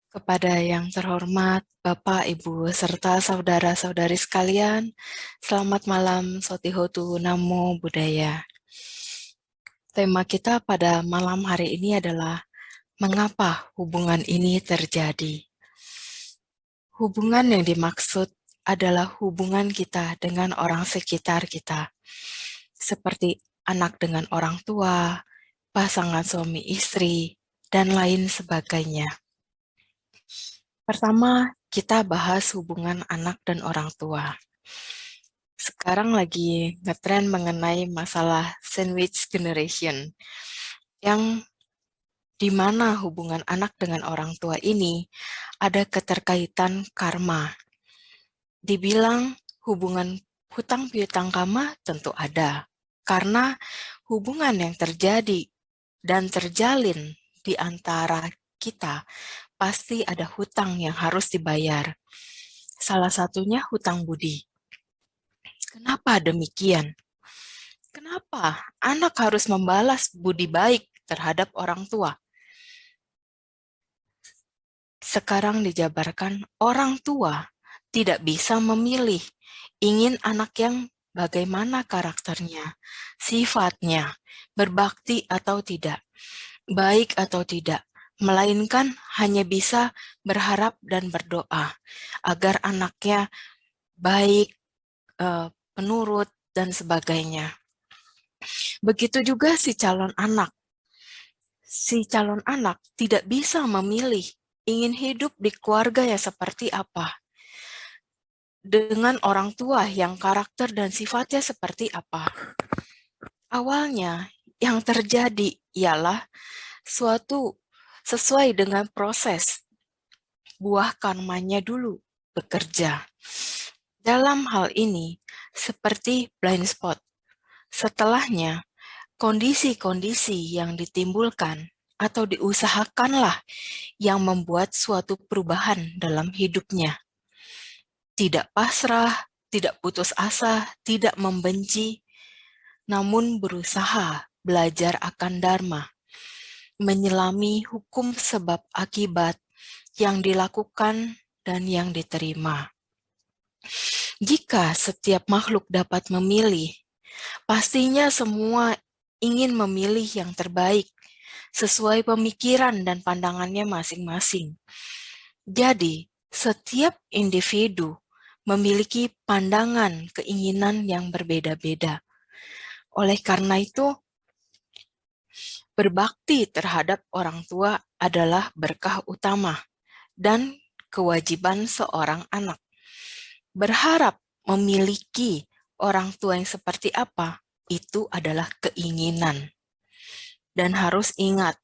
Kepada yang terhormat Bapak, Ibu, serta saudara-saudari sekalian, selamat malam Sotihotu Namo Buddhaya. Tema kita pada malam hari ini adalah mengapa hubungan ini terjadi. Hubungan yang dimaksud adalah hubungan kita dengan orang sekitar kita, seperti anak dengan orang tua, pasangan suami istri, dan lain sebagainya. Pertama, kita bahas hubungan anak dan orang tua. Sekarang lagi ngetren mengenai masalah sandwich generation, yang di mana hubungan anak dengan orang tua ini ada keterkaitan karma. Dibilang hubungan hutang piutang karma tentu ada, karena hubungan yang terjadi dan terjalin di antara kita pasti ada hutang yang harus dibayar. Salah satunya hutang budi. Kenapa demikian? Kenapa anak harus membalas budi baik terhadap orang tua? Sekarang dijabarkan orang tua tidak bisa memilih ingin anak yang bagaimana karakternya, sifatnya, berbakti atau tidak, baik atau tidak, melainkan hanya bisa berharap dan berdoa agar anaknya baik, penurut, dan sebagainya. Begitu juga si calon anak. Si calon anak tidak bisa memilih ingin hidup di keluarga yang seperti apa, dengan orang tua yang karakter dan sifatnya seperti apa. Awalnya yang terjadi ialah suatu sesuai dengan proses buah karmanya dulu bekerja. Dalam hal ini, seperti blind spot, setelahnya kondisi-kondisi yang ditimbulkan atau diusahakanlah yang membuat suatu perubahan dalam hidupnya. Tidak pasrah, tidak putus asa, tidak membenci, namun berusaha belajar akan Dharma, menyelami hukum sebab akibat yang dilakukan dan yang diterima. Jika setiap makhluk dapat memilih, pastinya semua ingin memilih yang terbaik sesuai pemikiran dan pandangannya masing-masing. Jadi, setiap individu memiliki pandangan keinginan yang berbeda-beda. Oleh karena itu, berbakti terhadap orang tua adalah berkah utama dan kewajiban seorang anak. Berharap memiliki orang tua yang seperti apa, itu adalah keinginan. Dan harus ingat,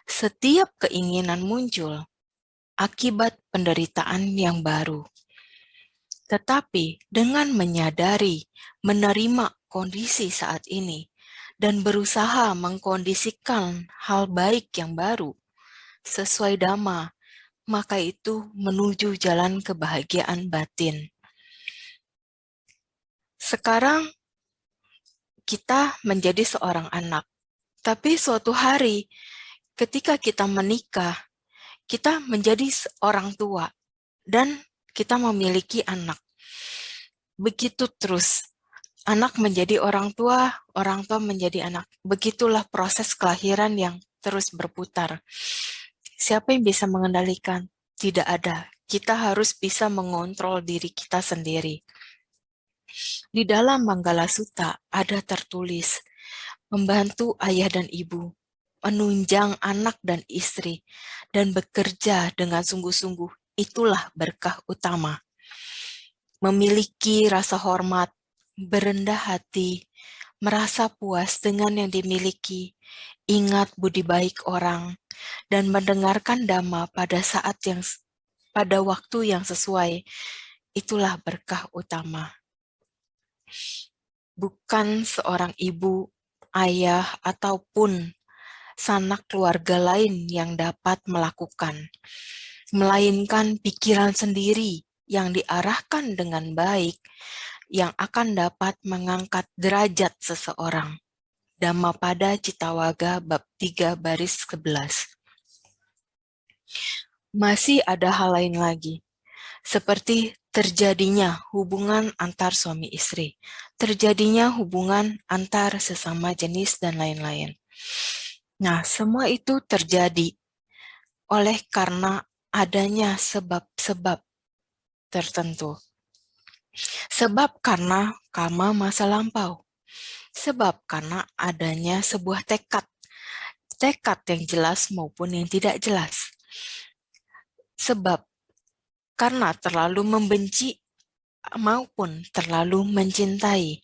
setiap keinginan muncul akibat penderitaan yang baru. Tetapi dengan menyadari, menerima kondisi saat ini, dan berusaha mengkondisikan hal baik yang baru, sesuai Dhamma, maka itu menuju jalan kebahagiaan batin. Sekarang kita menjadi seorang anak, tapi suatu hari ketika kita menikah, kita menjadi orang tua, dan kita memiliki anak. Begitu terus, anak menjadi orang tua menjadi anak. Begitulah proses kelahiran yang terus berputar. Siapa yang bisa mengendalikan? Tidak ada. Kita harus bisa mengontrol diri kita sendiri. Di dalam Manggala Sutta ada tertulis, membantu ayah dan ibu, menunjang anak dan istri, dan bekerja dengan sungguh-sungguh, itulah berkah utama. Memiliki rasa hormat, berendah hati, merasa puas dengan yang dimiliki, ingat budi baik orang, dan mendengarkan Dhamma pada waktu yang sesuai, itulah berkah utama. Bukan seorang ibu, ayah, ataupun sanak keluarga lain yang dapat melakukan, melainkan pikiran sendiri yang diarahkan dengan baik, yang akan dapat mengangkat derajat seseorang. Dhammapada Cittawaga bab 3 baris 11. Masih ada hal lain lagi, seperti terjadinya hubungan antar suami istri, terjadinya hubungan antar sesama jenis, dan lain-lain. Nah, semua itu terjadi oleh karena adanya sebab-sebab tertentu. Sebab karena karma masa lampau. Sebab karena adanya sebuah tekad. Tekad yang jelas maupun yang tidak jelas. Sebab karena terlalu membenci maupun terlalu mencintai.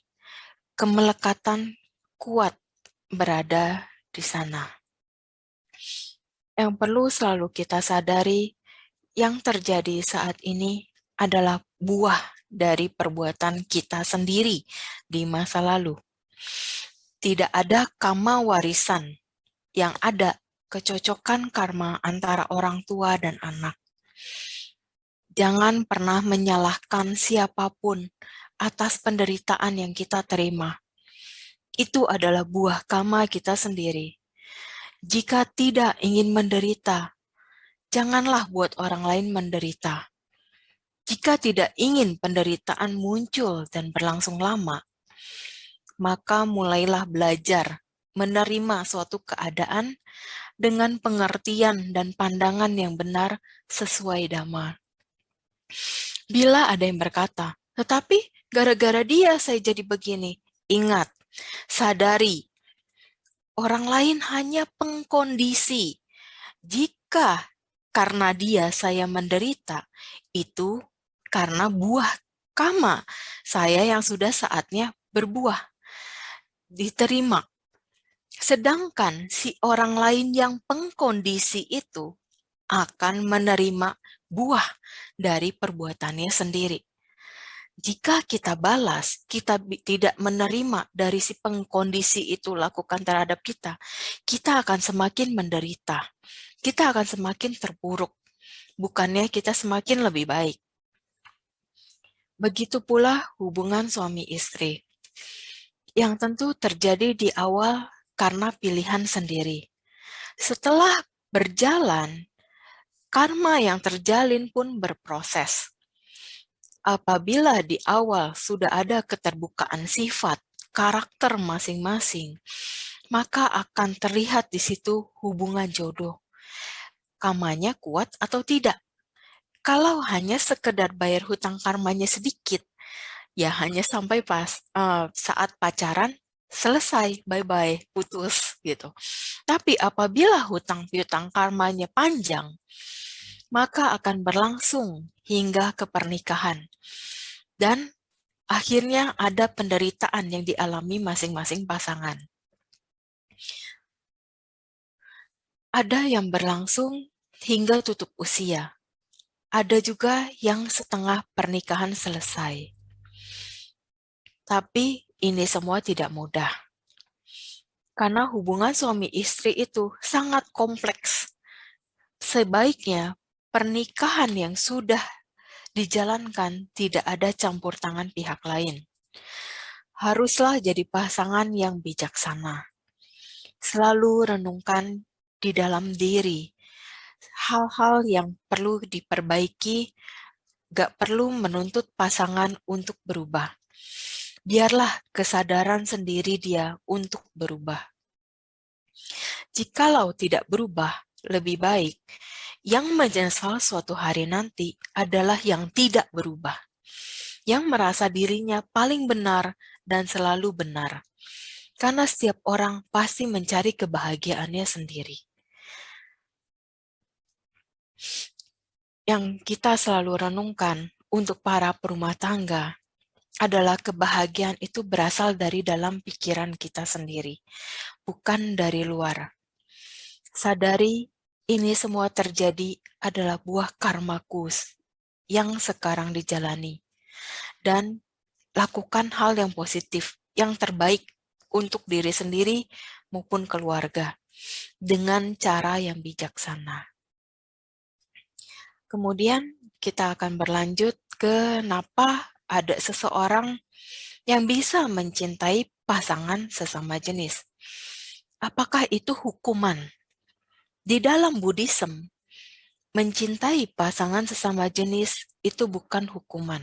Kemelekatan kuat berada di sana. Yang perlu selalu kita sadari, yang terjadi saat ini adalah buah dari perbuatan kita sendiri di masa lalu. Tidak ada karma warisan, yang ada kecocokan karma antara orang tua dan anak. Jangan pernah menyalahkan siapapun atas penderitaan yang kita terima. Itu adalah buah karma kita sendiri. Jika tidak ingin menderita, janganlah buat orang lain menderita. Jika tidak ingin penderitaan muncul dan berlangsung lama, maka mulailah belajar menerima suatu keadaan dengan pengertian dan pandangan yang benar sesuai Dhamma. Bila ada yang berkata, tetapi gara-gara dia saya jadi begini, ingat, sadari, orang lain hanya pengkondisi. Jika karena dia saya menderita, itu karena buah karma saya yang sudah saatnya berbuah, diterima. Sedangkan si orang lain yang pengkondisi itu akan menerima buah dari perbuatannya sendiri. Jika kita balas, kita tidak menerima dari si pengkondisi itu lakukan terhadap kita, kita akan semakin menderita. Kita akan semakin terpuruk. Bukannya kita semakin lebih baik. Begitu pula hubungan suami istri, yang tentu terjadi di awal karena pilihan sendiri. Setelah berjalan, karma yang terjalin pun berproses. Apabila di awal sudah ada keterbukaan sifat, karakter masing-masing, maka akan terlihat di situ hubungan jodoh. Karmanya kuat atau tidak. Kalau hanya sekedar bayar hutang karmanya sedikit, ya hanya sampai saat pacaran, selesai, bye-bye, putus gitu. Tapi apabila hutang piutang karmanya panjang, maka akan berlangsung hingga ke pernikahan. Dan akhirnya ada penderitaan yang dialami masing-masing pasangan. Ada yang berlangsung hingga tutup usia. Ada juga yang setengah pernikahan selesai. Tapi ini semua tidak mudah. Karena hubungan suami istri itu sangat kompleks. Sebaiknya pernikahan yang sudah dijalankan tidak ada campur tangan pihak lain. Haruslah jadi pasangan yang bijaksana. Selalu renungkan di dalam diri hal-hal yang perlu diperbaiki, gak perlu menuntut pasangan untuk berubah. Biarlah kesadaran sendiri dia untuk berubah. Jikalau tidak berubah, lebih baik yang menyesal suatu hari nanti adalah yang tidak berubah, yang merasa dirinya paling benar dan selalu benar. Karena setiap orang pasti mencari kebahagiaannya sendiri. Yang kita selalu renungkan untuk para perumah tangga adalah kebahagiaan itu berasal dari dalam pikiran kita sendiri, bukan dari luar. Sadari ini semua terjadi adalah buah karmaku yang sekarang dijalani. Dan lakukan hal yang positif, yang terbaik untuk diri sendiri maupun keluarga, dengan cara yang bijaksana. Kemudian kita akan berlanjut ke kenapa ada seseorang yang bisa mencintai pasangan sesama jenis. Apakah itu hukuman? Di dalam Buddhism, Mencintai pasangan sesama jenis itu bukan hukuman,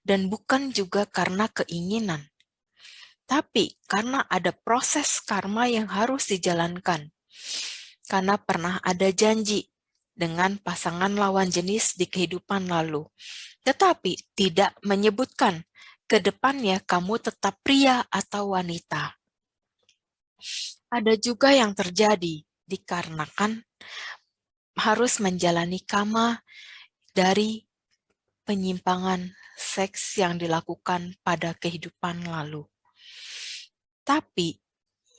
dan bukan juga karena keinginan, tapi karena ada proses karma yang harus dijalankan. Karena pernah ada janji dengan pasangan lawan jenis di kehidupan lalu, tetapi tidak menyebutkan ke depannya kamu tetap pria atau wanita. Ada juga yang terjadi dikarenakan harus menjalani karma dari penyimpangan seks yang dilakukan pada kehidupan lalu. Tapi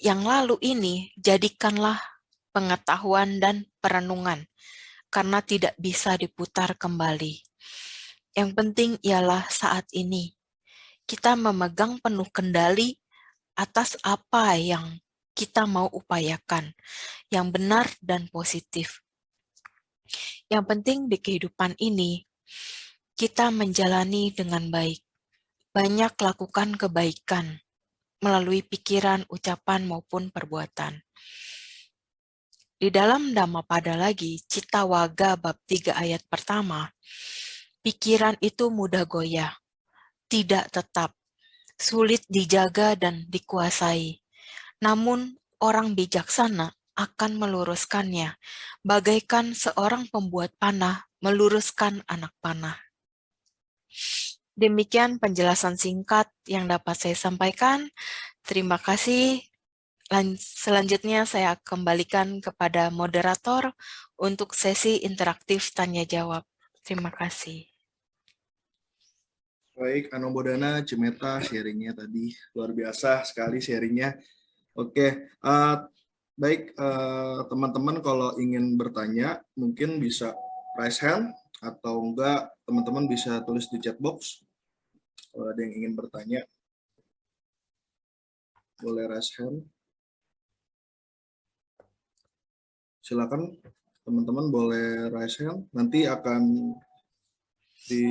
yang lalu ini jadikanlah pengetahuan dan perenungan, karena tidak bisa diputar kembali. Yang penting ialah saat ini kita memegang penuh kendali atas apa yang kita mau upayakan, yang benar dan positif. Yang penting di kehidupan ini, kita menjalani dengan baik. Banyak lakukan kebaikan melalui pikiran, ucapan, maupun perbuatan. Di dalam Dhammapada lagi, Citta Wagga bab 3 ayat pertama, pikiran itu mudah goyah, tidak tetap, sulit dijaga dan dikuasai. Namun orang bijaksana akan meluruskannya, bagaikan seorang pembuat panah meluruskan anak panah. Demikian penjelasan singkat yang dapat saya sampaikan. Terima kasih. Selanjutnya saya kembalikan kepada moderator untuk sesi interaktif tanya-jawab. Terima kasih. Baik, Anobodana, Cimeta, sharingnya tadi luar biasa sekali sharingnya. Oke, baik teman-teman kalau ingin bertanya mungkin bisa raise hand atau enggak teman-teman bisa tulis di chat box. Kalau ada yang ingin bertanya boleh raise hand. Silakan teman-teman boleh raise hand. Nanti akan di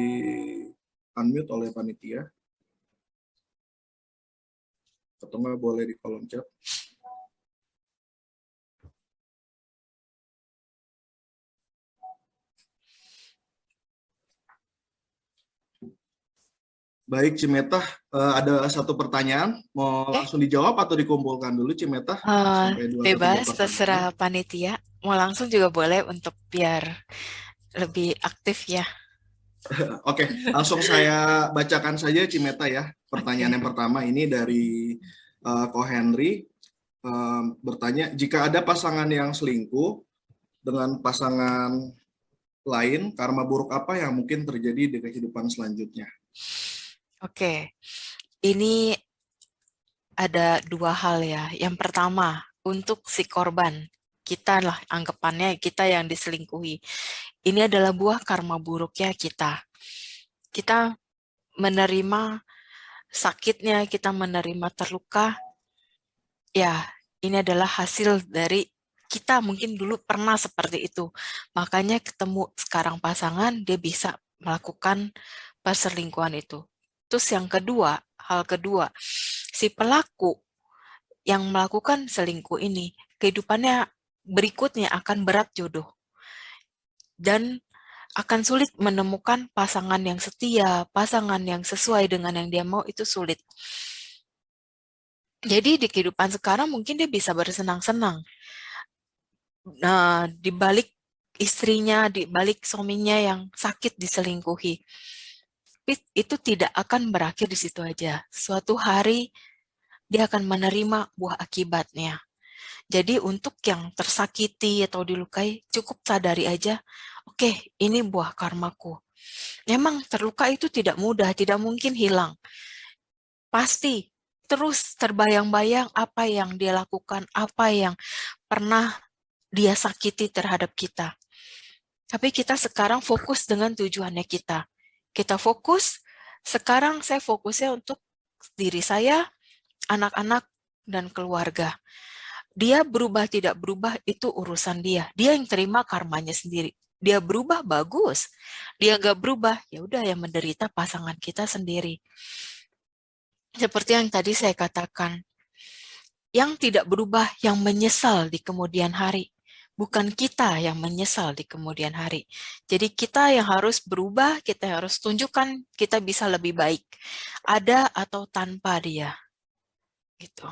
unmute oleh panitia. Atau enggak boleh di kolom chat. Baik, Cimeta, ada satu pertanyaan. Mau langsung dijawab atau dikumpulkan dulu, Cimeta? Sampai 2 atau 3 Bebas, pertanyaan. terserah panitia. Mau langsung juga boleh untuk biar lebih aktif ya. Oke, langsung saya bacakan saja, Cimeta ya. Pertanyaan yang pertama ini dari Ko Henry. Bertanya, jika ada pasangan yang selingkuh dengan pasangan lain, karma buruk apa yang mungkin terjadi di kehidupan selanjutnya? Oke, ini ada dua hal ya. Yang pertama, untuk si korban, kita lah anggapannya kita yang diselingkuhi. Ini adalah buah karma buruknya kita. Kita menerima sakitnya, kita menerima terluka, ya ini adalah hasil dari kita mungkin dulu pernah seperti itu. Makanya ketemu sekarang pasangan, dia bisa melakukan perselingkuhan itu. Terus yang kedua, hal kedua, si pelaku yang melakukan selingkuh ini, kehidupannya berikutnya akan berat jodoh. Dan akan sulit menemukan pasangan yang setia, pasangan yang sesuai dengan yang dia mau, itu sulit. Jadi di kehidupan sekarang mungkin dia bisa bersenang-senang. Nah, di balik istrinya, di balik suaminya yang sakit diselingkuhi. Tapi itu tidak akan berakhir di situ aja. Suatu hari dia akan menerima buah akibatnya. Jadi untuk yang tersakiti atau dilukai, cukup sadari aja, oke, ini buah karmaku. Memang terluka itu tidak mudah, tidak mungkin hilang. Pasti terus terbayang-bayang apa yang dia lakukan, apa yang pernah dia sakiti terhadap kita. Tapi kita sekarang fokus dengan tujuannya kita. Kita fokus, sekarang saya fokusnya untuk diri saya, anak-anak, dan keluarga. Dia berubah tidak berubah itu urusan dia. Dia yang terima karmanya sendiri. Dia berubah bagus. Dia nggak berubah, ya udah yang menderita pasangan kita sendiri. Seperti yang tadi saya katakan, yang tidak berubah, yang menyesal di kemudian hari, bukan kita yang menyesal di kemudian hari. Jadi kita yang harus berubah, kita yang harus tunjukkan kita bisa lebih baik, ada atau tanpa dia. Gitu.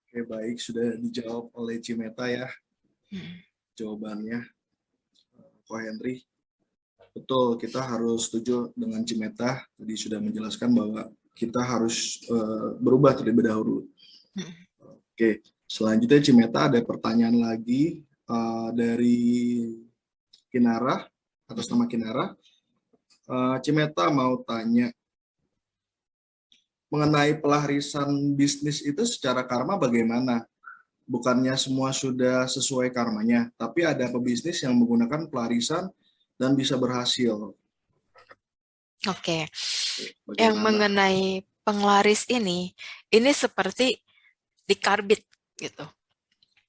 Oke, baik, sudah dijawab oleh Cimeta ya jawabannya, Ko Henry. Betul, kita harus setuju dengan Cimeta. Tadi sudah menjelaskan bahwa kita harus berubah terlebih dahulu. Oke, selanjutnya Cimeta ada pertanyaan lagi dari Kinara, atas nama Kinara. Cimeta mau tanya, mengenai pelarisan bisnis itu secara karma bagaimana? Bukannya semua sudah sesuai karmanya, tapi ada pebisnis yang menggunakan pelarisan dan bisa berhasil. Oke. Yang Bagaimana? mengenai penglaris ini seperti dikarbit gitu.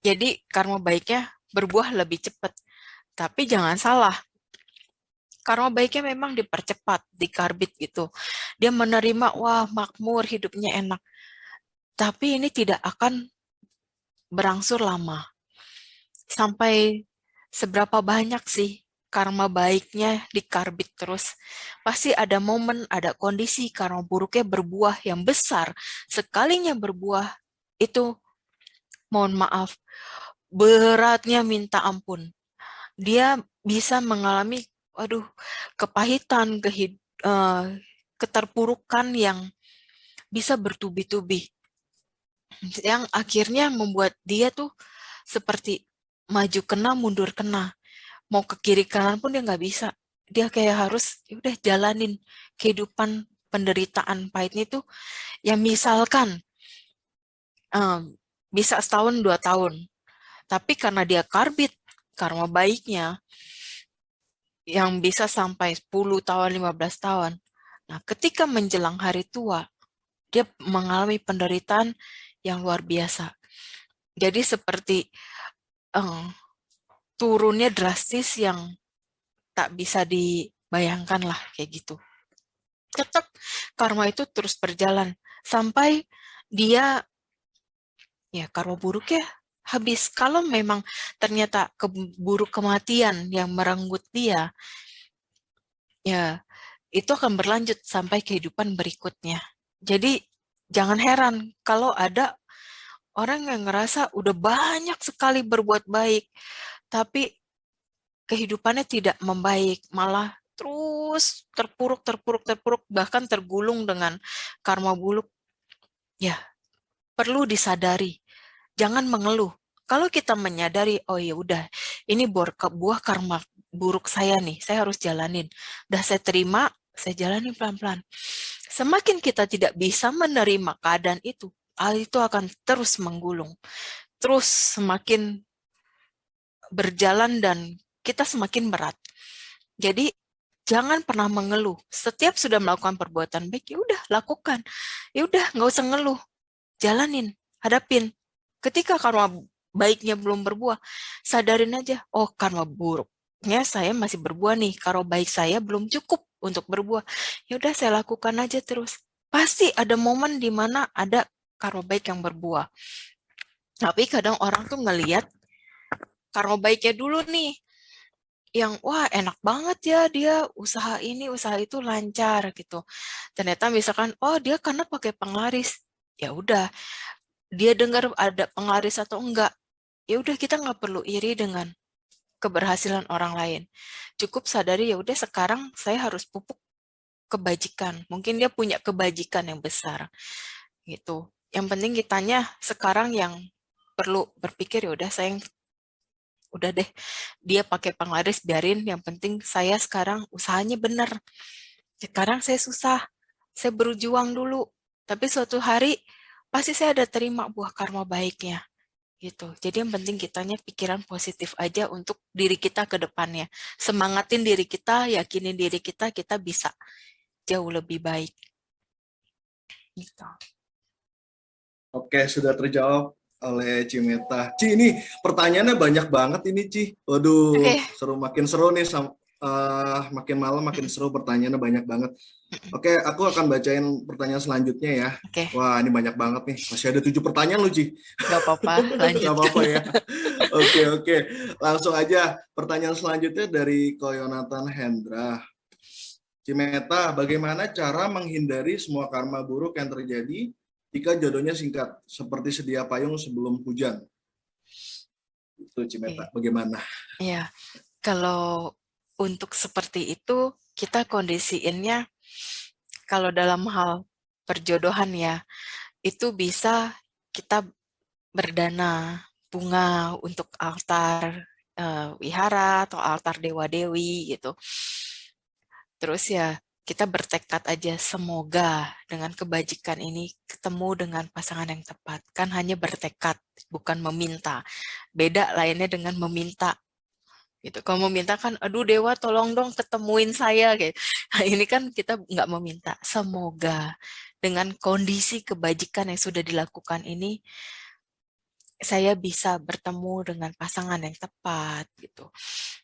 Jadi karma baiknya berbuah lebih cepat. Tapi jangan salah, karma baiknya memang dipercepat, dikarbit gitu. Dia menerima, wah makmur, hidupnya enak. Tapi ini tidak akan berangsur lama. Sampai seberapa banyak sih karma baiknya dikarbit terus. Pasti ada momen, ada kondisi karma buruknya berbuah yang besar. Sekalinya berbuah, itu mohon maaf, beratnya minta ampun. Dia bisa mengalami, waduh, kepahitan, keterpurukan yang bisa bertubi-tubi. Yang akhirnya membuat dia tuh seperti maju kena, mundur kena. Mau ke kiri kanan pun dia nggak bisa. Dia kayak harus, ya udah jalanin kehidupan penderitaan pahitnya itu. Ya misalkan, bisa setahun, 2 tahun. Tapi karena dia karbit, karma baiknya, yang bisa sampai 10 tahun, 15 tahun. Nah, ketika menjelang hari tua, dia mengalami penderitaan yang luar biasa. Jadi seperti turunnya drastis yang tak bisa dibayangkan lah kayak gitu. Tetap karma itu terus berjalan sampai dia ya karma buruknya habis. Kalau memang ternyata buruk kematian yang merenggut dia, ya itu akan berlanjut sampai kehidupan berikutnya. Jadi jangan heran kalau ada orang yang ngerasa udah banyak sekali berbuat baik, tapi kehidupannya tidak membaik, malah terus terpuruk, terpuruk, terpuruk, bahkan tergulung dengan karma buruk. Ya, perlu disadari. Jangan mengeluh. Kalau kita menyadari, oh ya udah, ini buah karma buruk saya nih, saya harus jalanin. Udah saya terima, saya jalani pelan-pelan. Semakin kita tidak bisa menerima keadaan itu, hal itu akan terus menggulung. Terus semakin berjalan dan kita semakin berat. Jadi jangan pernah mengeluh. Setiap sudah melakukan perbuatan baik, ya udah lakukan. Ya udah nggak usah ngeluh, jalanin, hadapin. Ketika karma baiknya belum berbuah, sadarin aja, oh karma buruknya saya masih berbuah nih. Karma baik saya belum cukup untuk berbuah. Ya udah saya lakukan aja terus. Pasti ada momen di mana ada karma baik yang berbuah. Tapi kadang orang tuh ngelihat karma baiknya dulu nih, yang wah enak banget ya dia usaha ini usaha itu lancar gitu. Ternyata misalkan oh dia karena pakai penglaris, ya udah dia dengar ada penglaris atau enggak, ya udah kita nggak perlu iri dengan keberhasilan orang lain. Cukup sadari ya udah sekarang saya harus pupuk kebajikan. Mungkin dia punya kebajikan yang besar gitu. Yang penting kitanya sekarang yang perlu berpikir ya udah saya udah deh dia pakai penglaris biarin, yang penting saya sekarang usahanya benar. Sekarang saya susah, saya berjuang dulu, tapi suatu hari pasti saya ada terima buah karma baiknya gitu. Jadi yang penting kitanya pikiran positif aja untuk diri kita ke depannya, semangatin diri kita, yakinin diri kita, kita bisa jauh lebih baik gitu. Oke, sudah terjawab oleh Cimeta. Ci, ini pertanyaannya banyak banget ini, Ci. Waduh, Oke. seru, makin seru nih makin malam makin seru, pertanyaannya banyak banget. Oke, aku akan bacain pertanyaan selanjutnya ya. Oke, Wah, ini banyak banget nih. Masih ada 7 pertanyaan loh, Ci. nggak apa-apa, Nggak lanjutkan. apa-apa ya. Oke. Langsung aja. Pertanyaan selanjutnya dari Ko Yonatan Hendra. Cimeta, bagaimana cara menghindari semua karma buruk yang terjadi jika jodohnya singkat, seperti sedia payung sebelum hujan? Itu Cimeta, Oke. bagaimana? Ya, kalau untuk seperti itu, kita kondisiinnya kalau dalam hal perjodohan ya, itu bisa kita berdana bunga untuk altar wihara atau altar dewa-dewi gitu. Terus ya kita bertekad aja semoga dengan kebajikan ini ketemu dengan pasangan yang tepat. Kan hanya bertekad, bukan meminta. Beda lainnya dengan meminta gitu. Kalau meminta kan, aduh dewa tolong dong ketemuin saya gitu. Nah, ini kan kita nggak meminta. Semoga dengan kondisi kebajikan yang sudah dilakukan ini, saya bisa bertemu dengan pasangan yang tepat gitu.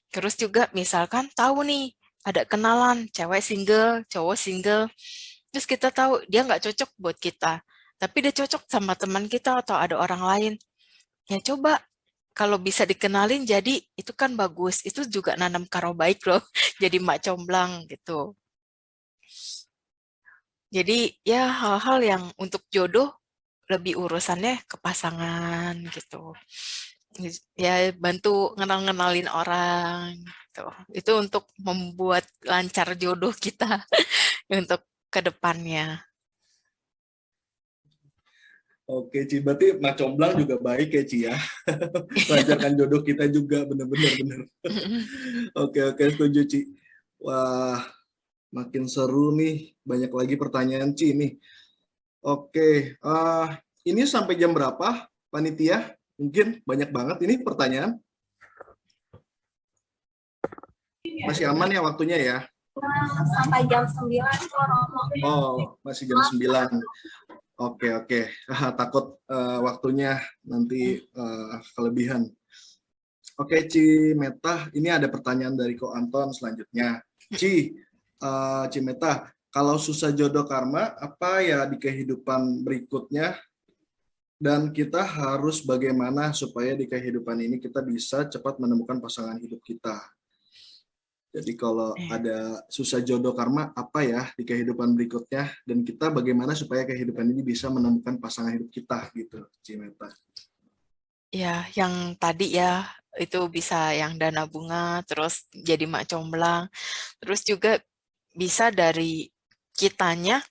Terus juga misalkan tahu nih ada kenalan cewek single, cowok single, terus kita tahu dia nggak cocok buat kita, tapi dia cocok sama teman kita atau ada orang lain. Ya coba kalau bisa dikenalin jadi itu kan bagus. Itu juga nanam karo baik loh. Jadi mak comblang gitu. Jadi ya hal-hal yang untuk jodoh lebih urusannya ke pasangan gitu. Ya bantu ngenalin orang gitu. Itu untuk membuat lancar jodoh kita untuk ke depannya. Oke, Ci. Berarti Mak Comblang juga baik ya, Ci ya. Lancarkan jodoh kita juga, bener-bener. Oke, setuju, Ci. Wah, makin seru nih. Banyak lagi pertanyaan, Ci, nih. Oke, ini sampai jam berapa, panitia? Mungkin banyak banget ini pertanyaan. Masih aman ya waktunya ya? Sampai jam 9 Oh, masih jam 9. Oke. Takut waktunya nanti kelebihan. Oke, Ci Meta, ini ada pertanyaan dari Ko Anton selanjutnya. Ci Meta, kalau susah jodoh karma, apa ya di kehidupan berikutnya? Dan kita harus bagaimana supaya di kehidupan ini kita bisa cepat menemukan pasangan hidup kita? Jadi kalau ada susah jodoh karma, apa ya di kehidupan berikutnya? Dan kita bagaimana supaya kehidupan ini bisa menemukan pasangan hidup kita gitu, Cimeta. Ya, yang tadi ya itu bisa yang dana bunga, terus jadi mak comblang, terus juga bisa dari kitanya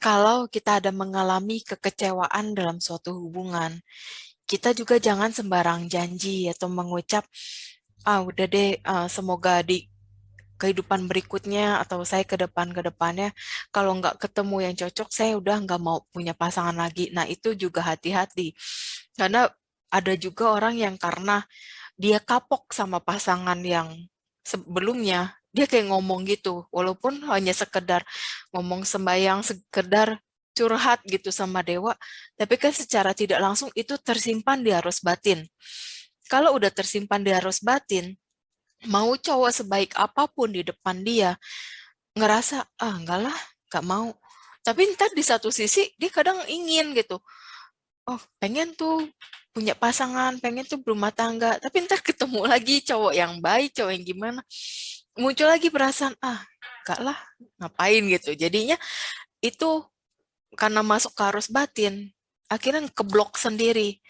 kalau kita ada mengalami kekecewaan dalam suatu hubungan, kita juga jangan sembarang janji atau mengucap, udah deh, semoga di kehidupan berikutnya atau saya ke depannya kalau nggak ketemu yang cocok saya udah nggak mau punya pasangan lagi. Nah itu juga hati-hati karena ada juga orang yang karena dia kapok sama pasangan yang sebelumnya dia kayak ngomong gitu walaupun hanya sekedar ngomong sembayang sekedar curhat gitu sama dewa tapi kan secara tidak langsung itu tersimpan di arus batin. Kalau udah tersimpan di arus batin mau cowok sebaik apapun di depan dia, ngerasa, enggak lah, enggak mau. Tapi ntar di satu sisi, dia kadang ingin gitu. Oh, pengen tuh punya pasangan, pengen tuh berumah tangga. Tapi ntar ketemu lagi cowok yang baik, cowok yang gimana. Muncul lagi perasaan, enggak lah, ngapain gitu. Jadinya itu karena masuk ke arus batin, akhirnya keblok sendiri.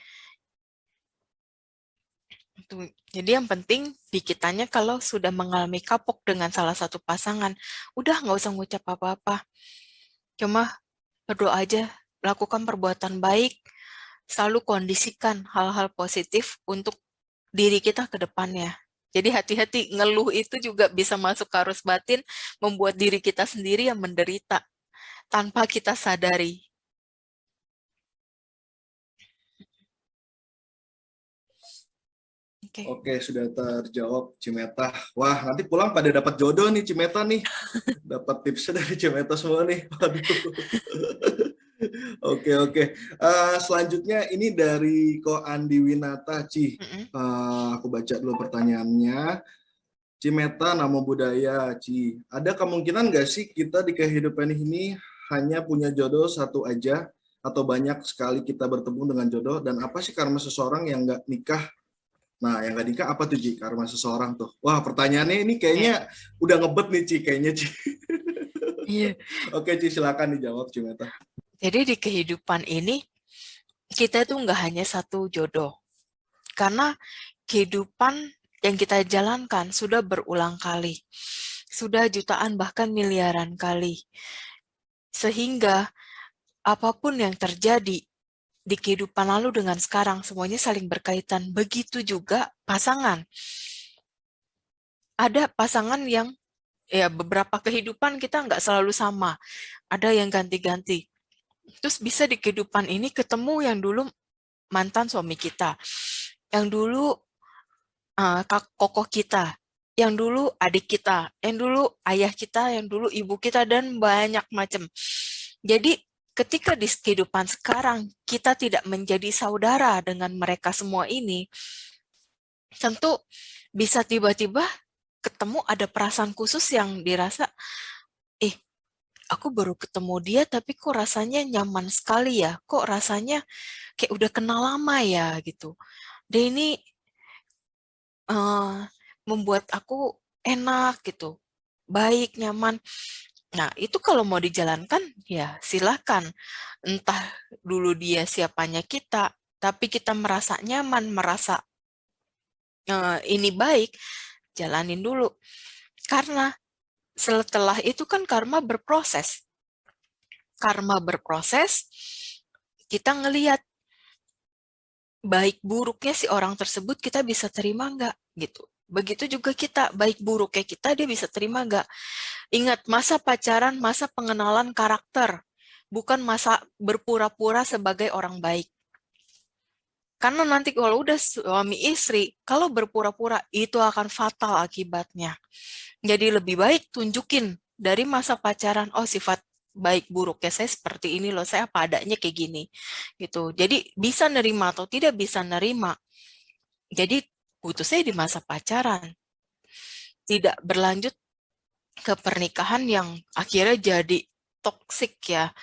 Jadi yang penting di kitanya kalau sudah mengalami kapok dengan salah satu pasangan, udah nggak usah ngucap apa-apa. Cuma berdoa aja, lakukan perbuatan baik, selalu kondisikan hal-hal positif untuk diri kita ke depannya. Jadi hati-hati, ngeluh itu juga bisa masuk ke arus batin, membuat diri kita sendiri yang menderita tanpa kita sadari. Oke, sudah terjawab Cimeta. Wah, nanti pulang pada dapat jodoh nih Cimeta nih. Dapat tipsnya dari Cimeta semua nih. Waduh. Oke. Selanjutnya ini dari Ko Andi Winata, Ci. Aku baca dulu pertanyaannya. Cimeta, Namo Buddhaya, Ci. Ada kemungkinan nggak sih kita di kehidupan ini hanya punya jodoh satu aja, atau banyak sekali kita bertemu dengan jodoh? Dan apa sih karma seseorang yang nggak nikah? Nah, yang nggak nikah apa tuh, Ci? Karma seseorang tuh. Wah, pertanyaannya ini kayaknya udah ngebet nih, Ci. Kayaknya, Ci. Iya. Oke, Ci, silakan dijawab, Cimeta. Jadi di kehidupan ini, kita tuh nggak hanya satu jodoh. Karena kehidupan yang kita jalankan sudah berulang kali. Sudah jutaan bahkan miliaran kali. Sehingga apapun yang terjadi di kehidupan lalu dengan sekarang, semuanya saling berkaitan. Begitu juga pasangan. Ada pasangan yang ya beberapa kehidupan kita nggak selalu sama. Ada yang ganti-ganti. Terus bisa di kehidupan ini ketemu yang dulu mantan suami kita, yang dulu kokoh kita, yang dulu adik kita, yang dulu ayah kita, yang dulu ibu kita, dan banyak macam. Jadi ketika di kehidupan sekarang kita tidak menjadi saudara dengan mereka semua ini, tentu bisa tiba-tiba ketemu ada perasaan khusus yang dirasa, aku baru ketemu dia tapi kok rasanya nyaman sekali ya, kok rasanya kayak udah kenal lama ya gitu. Dan ini membuat aku enak gitu, baik, nyaman. Nah, itu kalau mau dijalankan, ya silakan. Entah dulu dia siapanya kita, tapi kita merasa nyaman, merasa ini baik, jalanin dulu. Karena setelah itu kan karma berproses. Karma berproses, kita ngelihat baik buruknya si orang tersebut kita bisa terima nggak gitu. Begitu juga kita, baik buruknya kita dia bisa terima nggak. Ingat, masa pacaran, masa pengenalan karakter, bukan masa berpura-pura sebagai orang baik. Karena nanti kalau udah suami istri, kalau berpura-pura itu akan fatal akibatnya. Jadi lebih baik tunjukin dari masa pacaran, oh sifat baik buruknya saya seperti ini loh, saya apa adanya kayak gini. Gitu. Jadi bisa nerima atau tidak bisa nerima. Jadi putusnya di masa pacaran. Tidak berlanjut ke pernikahan yang akhirnya jadi toksik ya.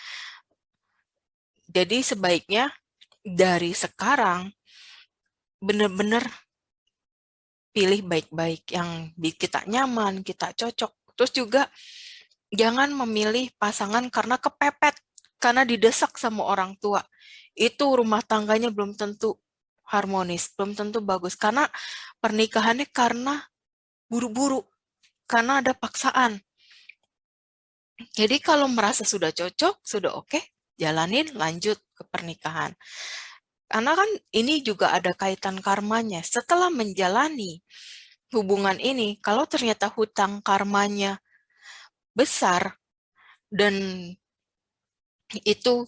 Jadi sebaiknya dari sekarang benar-benar pilih baik-baik yang kita nyaman, kita cocok. Terus juga jangan memilih pasangan karena kepepet, karena didesak sama orang tua. Itu rumah tangganya belum tentu harmonis, belum tentu bagus. Karena pernikahannya karena buru-buru, karena ada paksaan. Jadi kalau merasa sudah cocok, sudah oke, jalanin lanjut ke pernikahan. Karena kan ini juga ada kaitan karmanya. Setelah menjalani hubungan ini, kalau ternyata hutang karmanya besar dan itu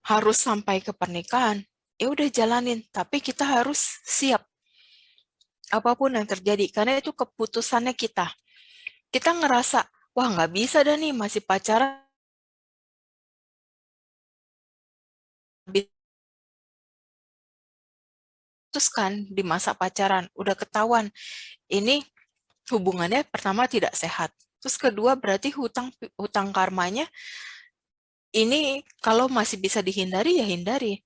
harus sampai ke pernikahan, ya udah jalanin. Tapi kita harus siap apapun yang terjadi, karena itu keputusannya kita. Kita ngerasa, wah nggak bisa dah nih, masih pacaran, putuskan di masa pacaran, udah ketahuan ini hubungannya pertama tidak sehat. Terus kedua berarti hutang karmanya ini kalau masih bisa dihindari ya hindari.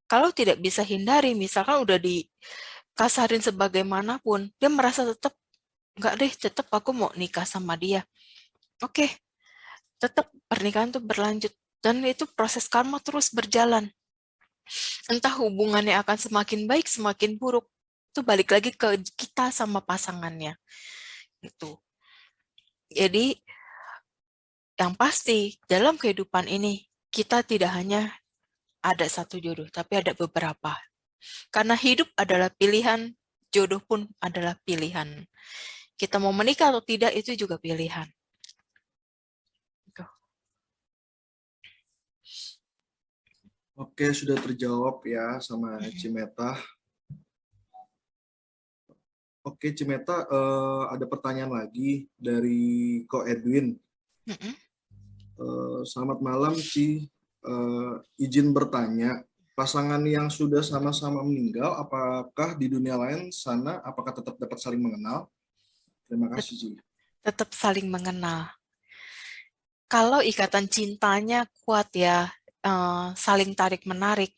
Kalau tidak bisa hindari, misalkan udah dikasarin sebagaimanapun, dia merasa tetap enggak deh, tetap aku mau nikah sama dia. Oke, tetap pernikahan itu berlanjut dan itu proses karma terus berjalan. Entah hubungannya akan semakin baik, semakin buruk, itu balik lagi ke kita sama pasangannya. Gitu. Jadi, yang pasti dalam kehidupan ini, kita tidak hanya ada satu jodoh, tapi ada beberapa. Karena hidup adalah pilihan, jodoh pun adalah pilihan. Kita mau menikah atau tidak, itu juga pilihan. Oke, sudah terjawab ya sama Cimeta. Oke, Cimeta, ada pertanyaan lagi dari Ko Edwin. Selamat malam, Ci. Izin bertanya, pasangan yang sudah sama-sama meninggal, apakah di dunia lain sana, apakah tetap dapat saling mengenal? Terima kasih, Ci. Tetap saling mengenal. Kalau ikatan cintanya kuat ya, saling tarik-menarik,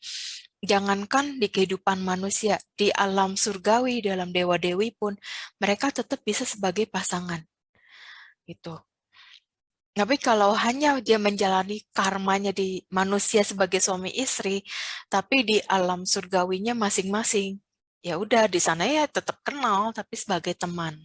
jangankan di kehidupan manusia, di alam surgawi, dalam dewa-dewi pun, mereka tetap bisa sebagai pasangan. Gitu. Tapi kalau hanya dia menjalani karmanya di manusia sebagai suami istri, tapi di alam surgawinya masing-masing, ya udah di sana ya tetap kenal, tapi sebagai teman.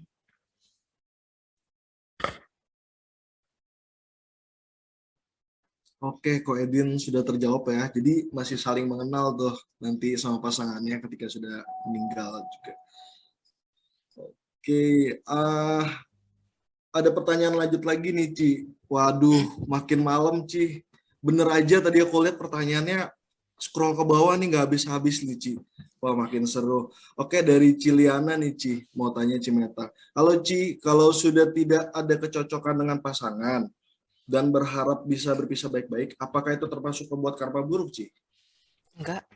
Oke, Ko Edin sudah terjawab ya. Jadi masih saling mengenal tuh nanti sama pasangannya ketika sudah meninggal juga. Oke, ada pertanyaan lanjut lagi nih, Ci. Waduh, makin malam, Ci. Bener aja tadi aku lihat pertanyaannya scroll ke bawah nih nggak habis-habis nih, Ci. Wah, makin seru. Oke, dari Ciliana nih, Ci. Mau tanya Cimeta. Kalau Ci, kalau sudah tidak ada kecocokan dengan pasangan dan berharap bisa berpisah baik-baik, apakah itu termasuk pembuat karma buruk, Ci? Enggak.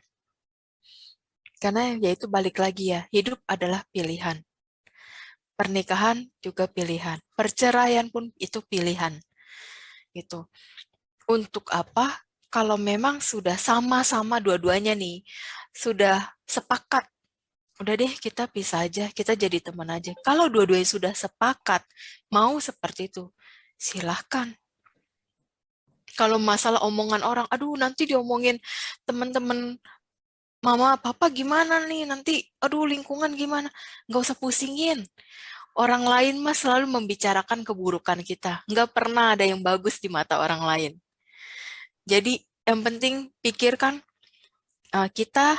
Karena ya itu balik lagi ya, hidup adalah pilihan. Pernikahan juga pilihan. Perceraian pun itu pilihan. Gitu. Untuk apa? Kalau memang sudah sama-sama dua-duanya nih, sudah sepakat, udah deh kita pisah aja, kita jadi teman aja. Kalau dua-duanya sudah sepakat, mau seperti itu, silahkan. Kalau masalah omongan orang, aduh nanti diomongin teman-teman mama, papa gimana nih, nanti aduh lingkungan gimana, nggak usah pusingin. Orang lain mah selalu membicarakan keburukan kita, nggak pernah ada yang bagus di mata orang lain. Jadi yang penting pikirkan kita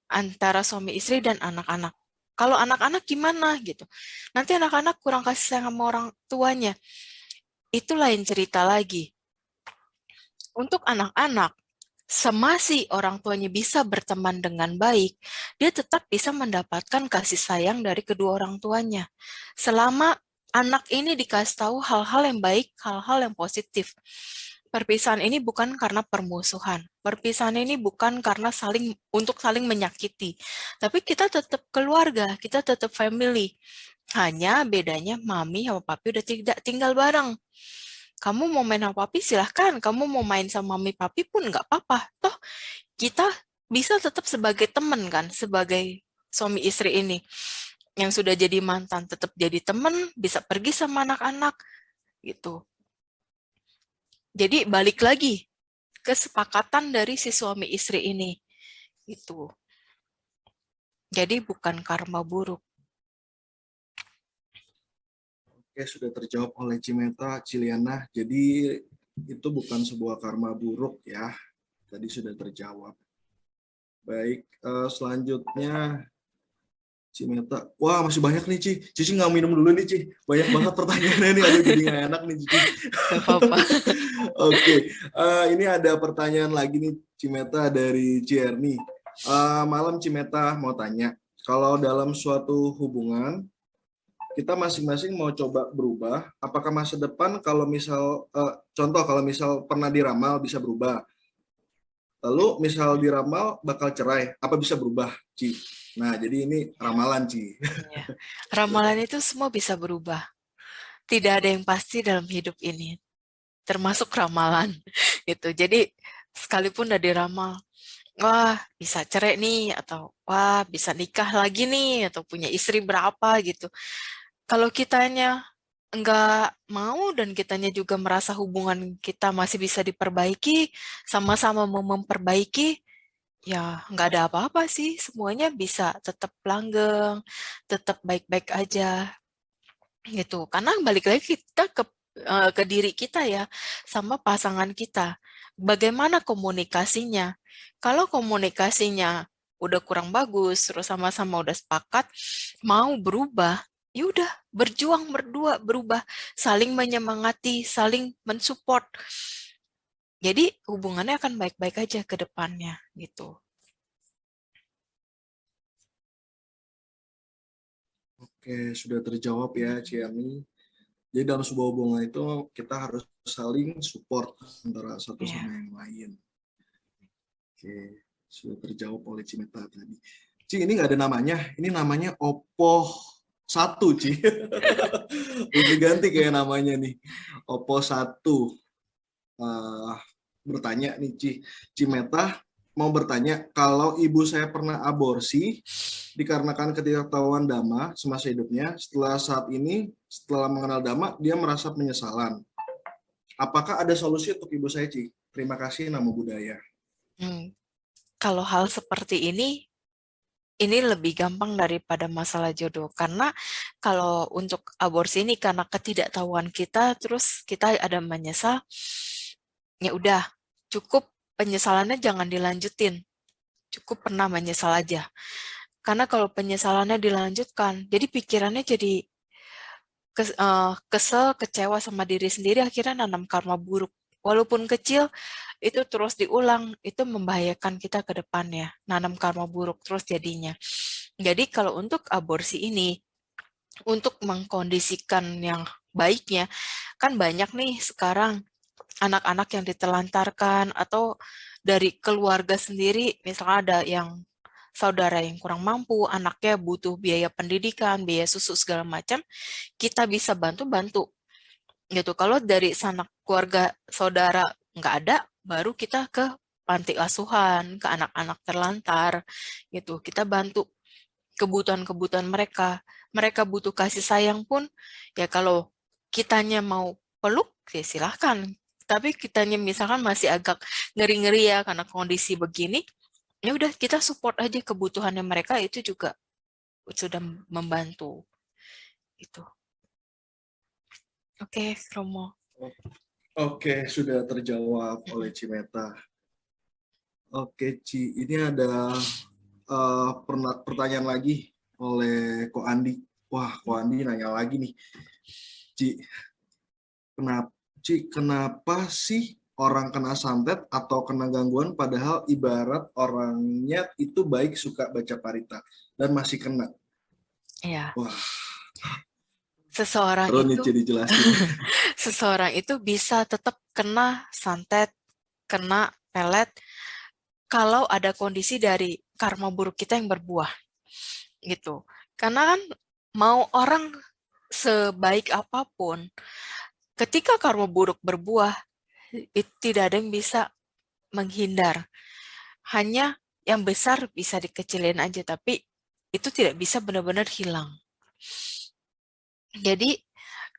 antara suami istri dan anak-anak. Kalau anak-anak gimana gitu. Nanti anak-anak kurang kasih sayang sama orang tuanya. Itu lain cerita lagi. Untuk anak-anak, semasi orang tuanya bisa berteman dengan baik, dia tetap bisa mendapatkan kasih sayang dari kedua orang tuanya. Selama anak ini dikasih tahu hal-hal yang baik, hal-hal yang positif. Perpisahan ini bukan karena permusuhan. Perpisahan ini bukan karena untuk saling menyakiti. Tapi kita tetap keluarga, kita tetap family. Hanya bedanya mami sama papi udah tidak tinggal bareng. Kamu mau main sama papi silahkan, kamu mau main sama mami papi pun nggak apa-apa. Toh kita bisa tetap sebagai teman kan, sebagai suami istri ini. Yang sudah jadi mantan tetap jadi teman, bisa pergi sama anak-anak gitu. Jadi balik lagi kesepakatan dari si suami istri ini gitu. Jadi bukan karma buruk. Oke, sudah terjawab oleh Cimeta, Ciliana. Jadi itu bukan sebuah karma buruk ya. Tadi sudah terjawab. Baik, selanjutnya Cimeta. Wah, masih banyak nih, Ci. Cici nggak minum dulu nih, Ci. Banyak banget pertanyaannya nih. Aduh, jadi nggak enak nih, Cici. Gak apa-apa. Oke, ini ada pertanyaan lagi nih, Cimeta dari Cierni. Malam Cimeta mau tanya, kalau dalam suatu hubungan, kita masing-masing mau coba berubah, apakah masa depan kalau misal, contoh kalau misal pernah diramal bisa berubah, lalu misal diramal bakal cerai, apa bisa berubah, Ci? Nah, jadi ini ramalan, Ci. Ya. Ramalan itu semua bisa berubah. Tidak ada yang pasti dalam hidup ini, termasuk ramalan. Gitu. Jadi sekalipun udah diramal, wah bisa cerai nih, atau wah bisa nikah lagi nih, atau punya istri berapa gitu. Kalau kitanya enggak mau dan kitanya juga merasa hubungan kita masih bisa diperbaiki, sama-sama mau memperbaiki, ya nggak ada apa-apa sih. Semuanya bisa tetap langgeng, tetap baik-baik aja gitu. Karena balik lagi kita ke diri kita ya, sama pasangan kita. Bagaimana komunikasinya? Kalau komunikasinya udah kurang bagus, terus sama-sama udah sepakat, mau berubah, ya udah berjuang berdua berubah, saling menyemangati, saling mensupport. Jadi hubungannya akan baik-baik aja ke depannya gitu. Oke, sudah terjawab ya, Ciani. Jadi dalam sebuah hubungan itu kita harus saling support antara satu sama Ya. yang lain. Oke, sudah terjawab oleh Cimeta tadi. Ci, ini nggak ada namanya. Ini namanya Opoh 1, Ci. Udah ganti kayak namanya nih. Oppo 1. Bertanya nih, Cimeta mau bertanya, kalau ibu saya pernah aborsi dikarenakan ketidaktahuan Dhamma semasa hidupnya, setelah mengenal Dhamma, dia merasa penyesalan. Apakah ada solusi untuk ibu saya, Ci? Terima kasih, Namo Buddhaya. Kalau hal seperti ini lebih gampang daripada masalah jodoh. Karena kalau untuk aborsi ini karena ketidaktahuan kita, terus kita ada menyesal, ya udah, cukup penyesalannya jangan dilanjutin. Cukup pernah menyesal aja. Karena kalau penyesalannya dilanjutkan, jadi pikirannya jadi kesel, kecewa sama diri sendiri, akhirnya nanam karma buruk. Walaupun kecil, itu terus diulang, itu membahayakan kita ke depannya. Nanam karma buruk terus jadinya. Jadi kalau untuk aborsi ini, untuk mengkondisikan yang baiknya, kan banyak nih sekarang anak-anak yang ditelantarkan, atau dari keluarga sendiri, misalnya ada yang saudara yang kurang mampu, anaknya butuh biaya pendidikan, biaya susu segala macam, kita bisa bantu gitu. Kalau dari sana keluarga saudara nggak ada, baru kita ke panti asuhan, ke anak-anak terlantar gitu. Kita bantu kebutuhan-kebutuhan mereka. Mereka butuh kasih sayang pun, ya kalau kitanya mau peluk, ya silahkan. Tapi kitanya misalkan masih agak ngeri-ngeri ya karena kondisi begini, ya udah kita support aja kebutuhannya mereka, itu juga sudah membantu. Itu. Oke, Romo. Oke, sudah terjawab oleh Cimeta. Oke, Ci, ini ada pertanyaan lagi oleh Ko Andi. Wah, Ko Andi nanya lagi nih. Kenapa sih orang kena santet atau kena gangguan padahal ibarat orangnya itu baik, suka baca parita dan masih kena? Ya. Wah, Seseorang itu bisa tetap kena santet, kena pelet kalau ada kondisi dari karma buruk kita yang berbuah. Gitu. Karena kan mau orang sebaik apapun, ketika karma buruk berbuah, tidak ada yang bisa menghindar. Hanya yang besar bisa dikecilin aja, tapi itu tidak bisa benar-benar hilang. Jadi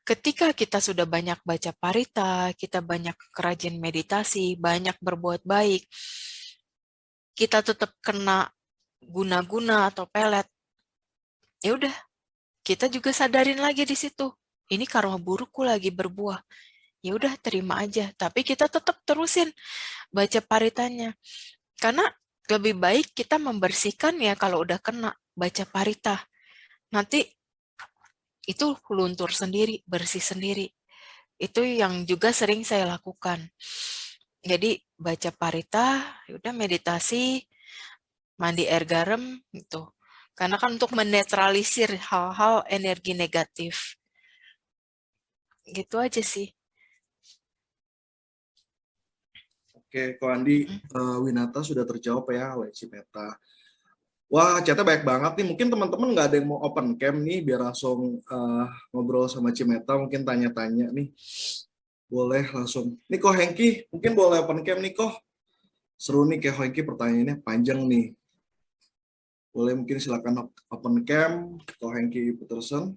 ketika kita sudah banyak baca parita, kita banyak rajin meditasi, banyak berbuat baik, kita tetap kena guna-guna atau pelet, ya udah, kita juga sadarin lagi di situ. Ini karma burukku lagi berbuah. Ya udah, terima aja. Tapi kita tetap terusin baca paritanya. Karena lebih baik kita membersihkan ya kalau udah kena baca parita. Nanti itu luntur sendiri, bersih sendiri. Itu yang juga sering saya lakukan. Jadi baca parita, udah meditasi, mandi air garam gitu. Karena kan untuk menetralisir hal-hal energi negatif. Gitu aja sih. Oke, Ko Andi, Winata sudah terjawab ya oleh Cimeta. Wah, chatnya banyak banget nih. Mungkin teman-teman nggak ada yang mau open cam nih, biar langsung ngobrol sama Cimeta, mungkin tanya-tanya nih. Boleh langsung. Nih Ko Hengki, mungkin boleh open cam nih Ko. Seru nih Ko Hengki, pertanyaannya panjang nih. Boleh mungkin silakan open cam, Ko Hengki Peterson.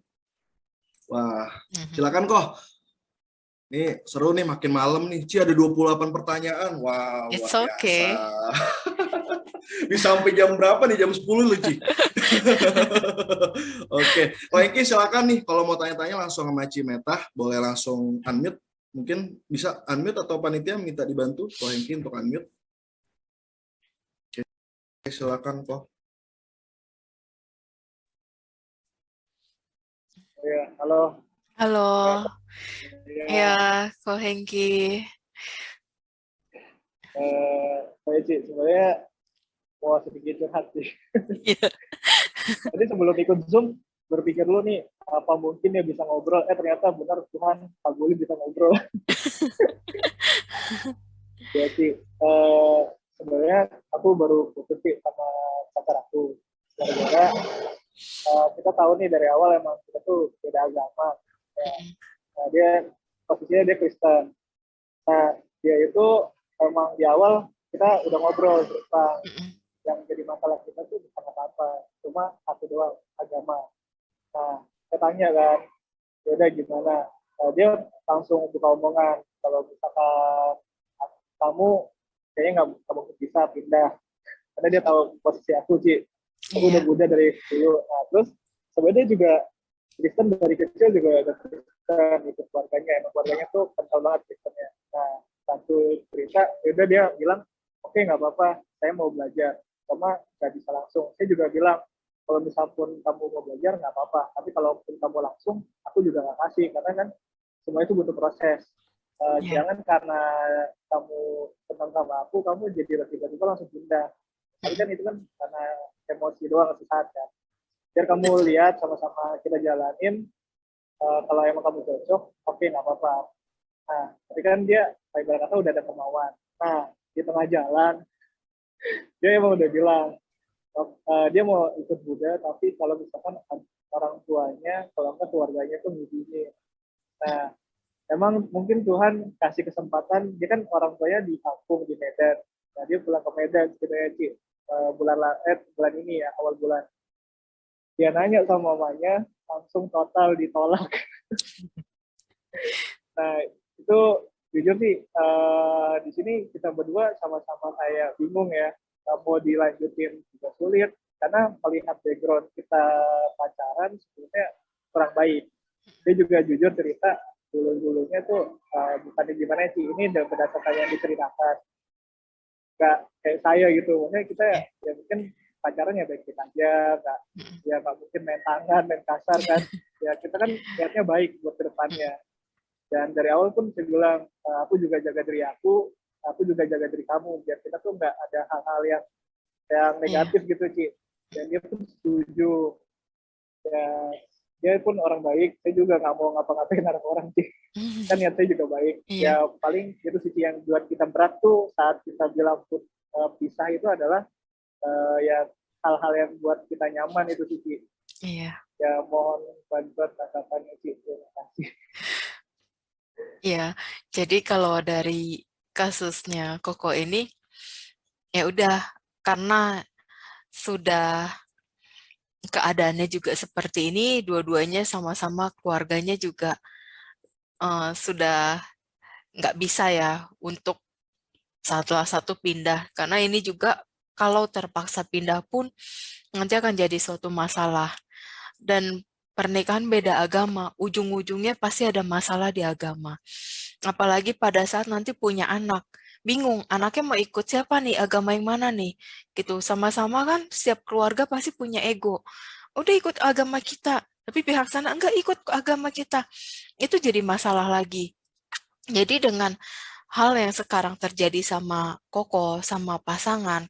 Wah, silakan Ko. Nih seru nih, makin malam nih. Ci, ada 28 pertanyaan. Wow, It's luar biasa. okay. Bisa sampai jam berapa nih? Jam 10 loh, Ci. Oke. Ko Hengki silakan nih. Kalau mau tanya-tanya langsung sama Cimeta. Boleh langsung unmute. Mungkin bisa unmute atau panitia minta dibantu Ko Hengki untuk unmute. Oke, silakan Ko. Ya, halo. Halo. Ya, Ko Hengki. saya Ci, sebenarnya mau sedikit curhat sih. Iya. Tadi sebelum ikut Zoom, berpikir dulu nih, apa mungkin ya bisa ngobrol. Ternyata benar Tuhan Pak Guli bisa ngobrol. Ya Ci, sebenarnya aku baru putus sih sama pacar aku. Gara-gara kita tahu nih dari awal emang kita tuh beda agama. Ya. Nah, dia posisinya dia Kristen. Nah, dia itu emang di awal kita udah ngobrol tentang yang jadi masalah kita tuh bukan apa-apa, cuma satu doang, agama. Nah, saya tanya kan, yaudah gimana? Nah, dia langsung buka omongan, kalau misalkan kamu kayaknya nggak mungkin bisa pindah, karena dia tahu posisi aku sih, aku udah Buddha dari dulu. Nah, terus sebenarnya juga Kristen dari kecil juga ada Kristen, ikut keluarganya, emang keluarganya tuh kental banget Kristennya. Nah, satu cerita, yaudah dia bilang, oke nggak apa-apa, saya mau belajar, cuma nggak bisa langsung. Saya juga bilang, kalau misalpun kamu mau belajar nggak apa-apa, tapi kalau kamu langsung, aku juga nggak kasih, karena kan semua itu butuh proses. Jangan karena kamu senang sama aku, kamu jadi tiba-tiba langsung pindah. Tapi kan itu kan karena emosi doang sesaat kan. Biar kamu lihat sama-sama kita jalanin, kalau emang kamu cocok, oke nggak apa-apa. Nah, tapi kan dia, ibarat kata udah ada kemauan. Nah, di tengah jalan, dia emang udah bilang, dia mau ikut Buddha, tapi kalau misalkan orang tuanya, kalau enggak keluarganya tuh ngizinin. Nah, emang mungkin Tuhan kasih kesempatan, dia kan orang tuanya di kampung, di Medan. Nah, dia pulang ke Medan, gitu ya, Ci. Bulan ini ya, awal bulan. Dia nanya sama mamanya, langsung total ditolak. Nah, itu jujur sih, di sini kita berdua sama-sama kayak bingung ya, mau dilanjutin juga sulit, karena melihat background kita pacaran sebetulnya kurang baik. Dia juga jujur cerita, dulu-dulunya tuh bukan gimana sih, ini udah berdasarkan yang diceritakan. Gak kayak saya gitu, maksudnya kita ya mungkin pacaran ya baik-baik aja, nggak mungkin main tangan, main kasar kan. Ya kita kan niatnya baik buat kedepannya. Dan dari awal pun saya bilang, aku juga jaga diri aku juga jaga diri kamu, biar kita tuh nggak ada hal-hal yang negatif gitu, Ci. Dan dia pun setuju. Ya, dia pun orang baik, saya juga nggak mau ngapa-ngapain orang sih. Kan niat saya juga baik. Ya paling itu sisi yang buat kita berat tuh saat kita bilang pun pisah itu adalah ya hal-hal yang buat kita nyaman itu sih. Iya. Ya mohon bantuan tanggapannya sih. Terima kasih. Iya, jadi kalau dari kasusnya Koko ini, ya udah karena sudah keadaannya juga seperti ini, dua-duanya sama-sama keluarganya juga sudah nggak bisa ya untuk salah satu pindah. Karena ini juga kalau terpaksa pindah pun nanti akan jadi suatu masalah. Dan pernikahan beda agama, ujung-ujungnya pasti ada masalah di agama. Apalagi pada saat nanti punya anak. Bingung, anaknya mau ikut siapa nih, agama yang mana nih? Gitu, sama-sama kan setiap keluarga pasti punya ego. Udah ikut agama kita, tapi pihak sana enggak ikut agama kita. Itu jadi masalah lagi. Jadi dengan hal yang sekarang terjadi sama Koko, sama pasangan,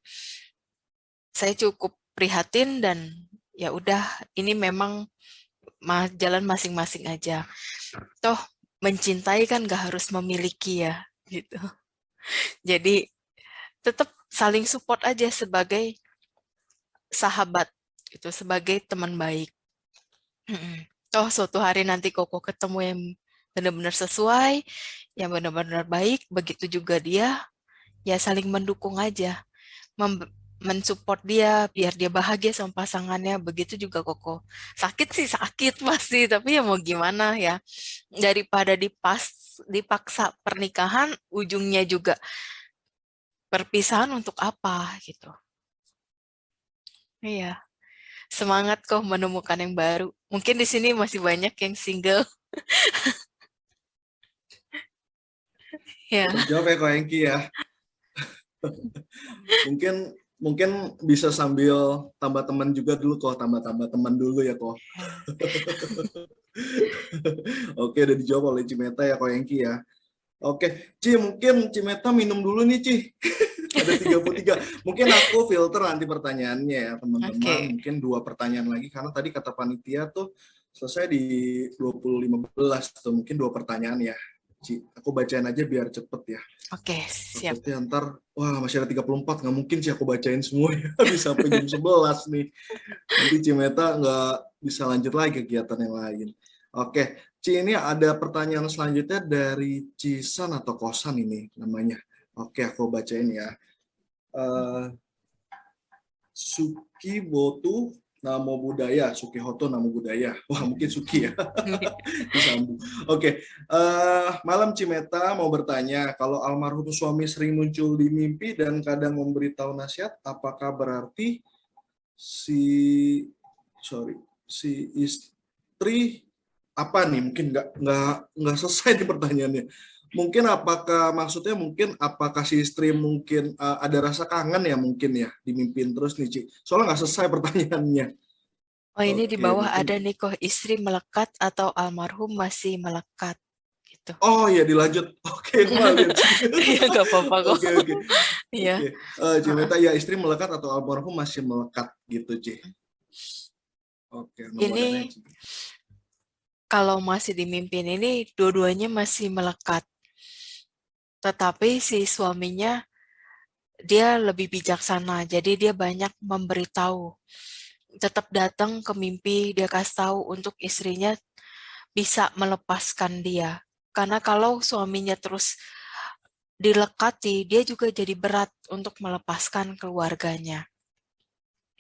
saya cukup prihatin dan ya udah ini memang jalan masing-masing aja. Toh mencintai kan gak harus memiliki ya, gitu. Jadi tetap saling support aja sebagai sahabat, gitu, sebagai teman baik. Toh suatu hari nanti Koko ketemu yang benar-benar sesuai, yang benar-benar baik, begitu juga dia, ya saling mendukung aja, mensupport dia biar dia bahagia sama pasangannya. Begitu juga Koko. Sakit sih sakit pasti, tapi ya mau gimana ya, daripada dipaksa pernikahan, ujungnya juga perpisahan untuk apa gitu. Iya, semangat kok menemukan yang baru. Mungkin di sini masih banyak yang single. Ya. Terjawab ya Ko Hengki ya. Mungkin bisa sambil tambah teman juga dulu kok, tambah teman dulu ya kok. Oke, udah dijawab oleh Cimeta ya Ko Hengki ya. Oke, Ci, mungkin Cimeta minum dulu nih, Ci. Ada 33. Mungkin aku filter nanti pertanyaannya ya, teman-teman. Okay. Mungkin 2 pertanyaan lagi, karena tadi kata panitia tuh selesai di 2015 tuh, mungkin 2 pertanyaan ya. Ci. Aku bacain aja biar cepet ya. Oke, siap. Takutnya ntar, wah masih ada 34, nggak mungkin sih aku bacain semua ya. Bisa sampai jam 11 nih. Nanti Cimeta nggak bisa lanjut lagi kegiatan yang lain. Oke, Ci, ini ada pertanyaan selanjutnya dari Cisan atau Kosan ini namanya. Oke, aku bacain ya. Suki Botu Namo Buddhaya, Sukihoto Namo Buddhaya. Wah, mungkin Suki ya. Disambung. Oke, malam Cimeta mau bertanya, kalau almarhum suami sering muncul di mimpi dan kadang memberitahu nasihat, apakah berarti si istri apa nih? Mungkin nggak selesai di pertanyaannya. Mungkin apakah maksudnya mungkin apakah si istri mungkin ada rasa kangen ya mungkin ya dimimpin terus nih Ci. Soalnya nggak selesai pertanyaannya. Oh, ini di Oke, bawah mungkin. ada nih kok, istri melekat atau almarhum masih melekat gitu. Oh ya dilanjut. Oke, aku nggak lihat Ci. Iya, nggak apa-apa kok. Oke. Iya. Cimeta ya istri melekat atau almarhum masih melekat gitu Ci. Oke, nomor Ini Ci. kalau masih dimimpin ini dua-duanya masih melekat. Tetapi si suaminya dia lebih bijaksana, jadi dia banyak memberitahu. Tetap datang ke mimpi, dia kasih tahu untuk istrinya bisa melepaskan dia. Karena kalau suaminya terus dilekati, dia juga jadi berat untuk melepaskan keluarganya.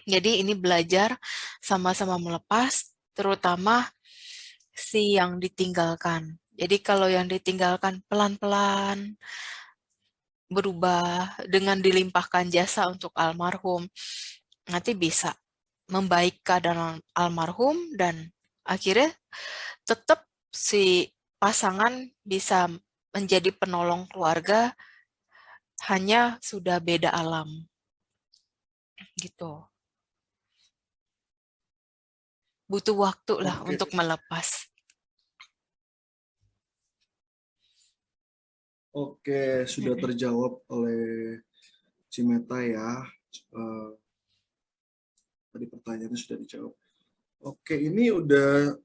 Jadi ini belajar sama-sama melepas, terutama si yang ditinggalkan. Jadi kalau yang ditinggalkan pelan-pelan berubah dengan dilimpahkan jasa untuk almarhum, nanti bisa membaik keadaan almarhum dan akhirnya tetap si pasangan bisa menjadi penolong keluarga, hanya sudah beda alam. Gitu. Butuh waktu lah untuk melepas. Oke, sudah terjawab oleh Cimeta ya. Tadi pertanyaannya sudah dijawab. Oke, ini udah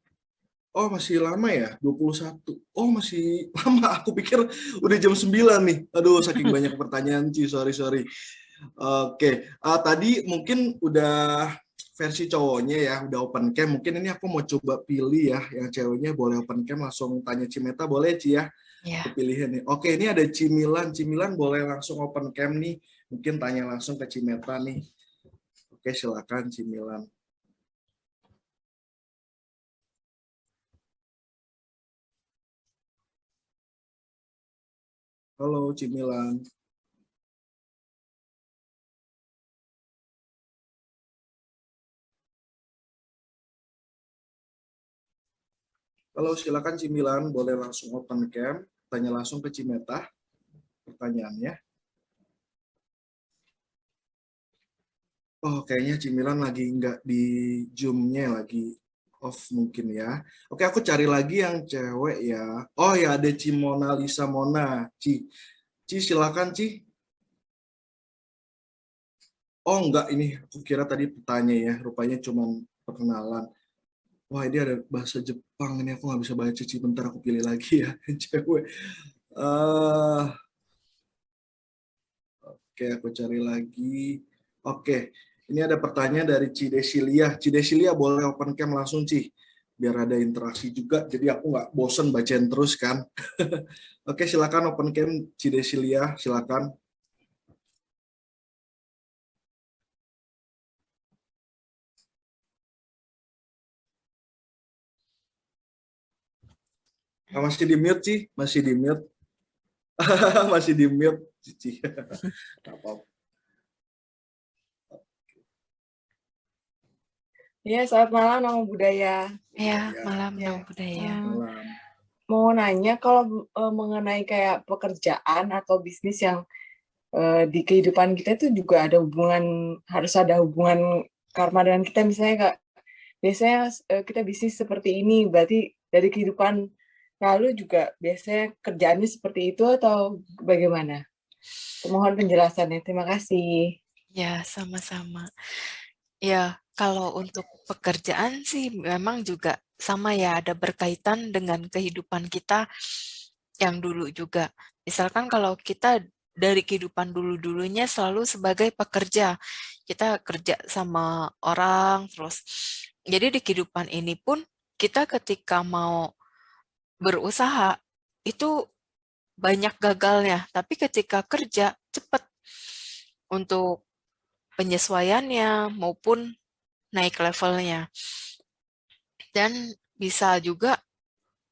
masih lama ya, 21. Oh, masih lama. Aku pikir udah jam 9 nih. Aduh, saking banyak pertanyaan, Ci. Sorry. Oke, tadi mungkin udah versi cowoknya ya, udah open cam. Mungkin ini aku mau coba pilih ya, yang ceweknya boleh open cam, langsung tanya Cimeta, boleh Ci ya? Ya. Aku pilihin nih. Oke, ini ada Cimilan. Cimilan boleh langsung open cam nih. Mungkin tanya langsung ke Cimeta nih. Oke, silakan Cimilan. Halo Cimilan. Halo, silakan Cimilan, boleh langsung open cam, tanya langsung ke Cimeta pertanyaannya. Oh, kayaknya Cimilan lagi nggak di Zoom-nya, lagi off mungkin ya. Oke, aku cari lagi yang cewek ya. Oh ya, ada Cimona Lisa Mona. Ci, silakan Ci. Oh enggak, ini aku kira tadi bertanya ya, rupanya cuma perkenalan. Wah, ini ada bahasa Jepang, ini aku nggak bisa baca, Ci. Bentar aku pilih lagi ya, cewek. Oke, aku cari lagi. Oke, ini ada pertanyaan dari Cidesilia. Cidesilia boleh open cam langsung, Ci. Biar ada interaksi juga, jadi aku nggak bosen bacain terus kan. Oke, silakan open cam Cidesilia, silakan. Masih di mute, Ci? Masih di mute? Masih di mute, Cici. Apa-apa. Ya, selamat malam Namo Buddhaya. Ya, malam Ya. Namo Buddhaya. Malam. Mau nanya kalau mengenai kayak pekerjaan atau bisnis yang di kehidupan kita itu juga ada hubungan, harus ada hubungan karma dengan kita. Misalnya Kak, biasanya kita bisnis seperti ini, berarti dari kehidupan lalu juga biasanya kerjaannya seperti itu atau bagaimana? Mohon penjelasannya. Terima kasih. Ya, sama-sama. Ya, kalau untuk pekerjaan sih memang juga sama ya, ada berkaitan dengan kehidupan kita yang dulu juga. Misalkan kalau kita dari kehidupan dulu-dulunya selalu sebagai pekerja, kita kerja sama orang terus. Jadi di kehidupan ini pun kita ketika mau berusaha itu banyak gagalnya, tapi ketika kerja cepat untuk penyesuaiannya maupun naik levelnya. Dan bisa juga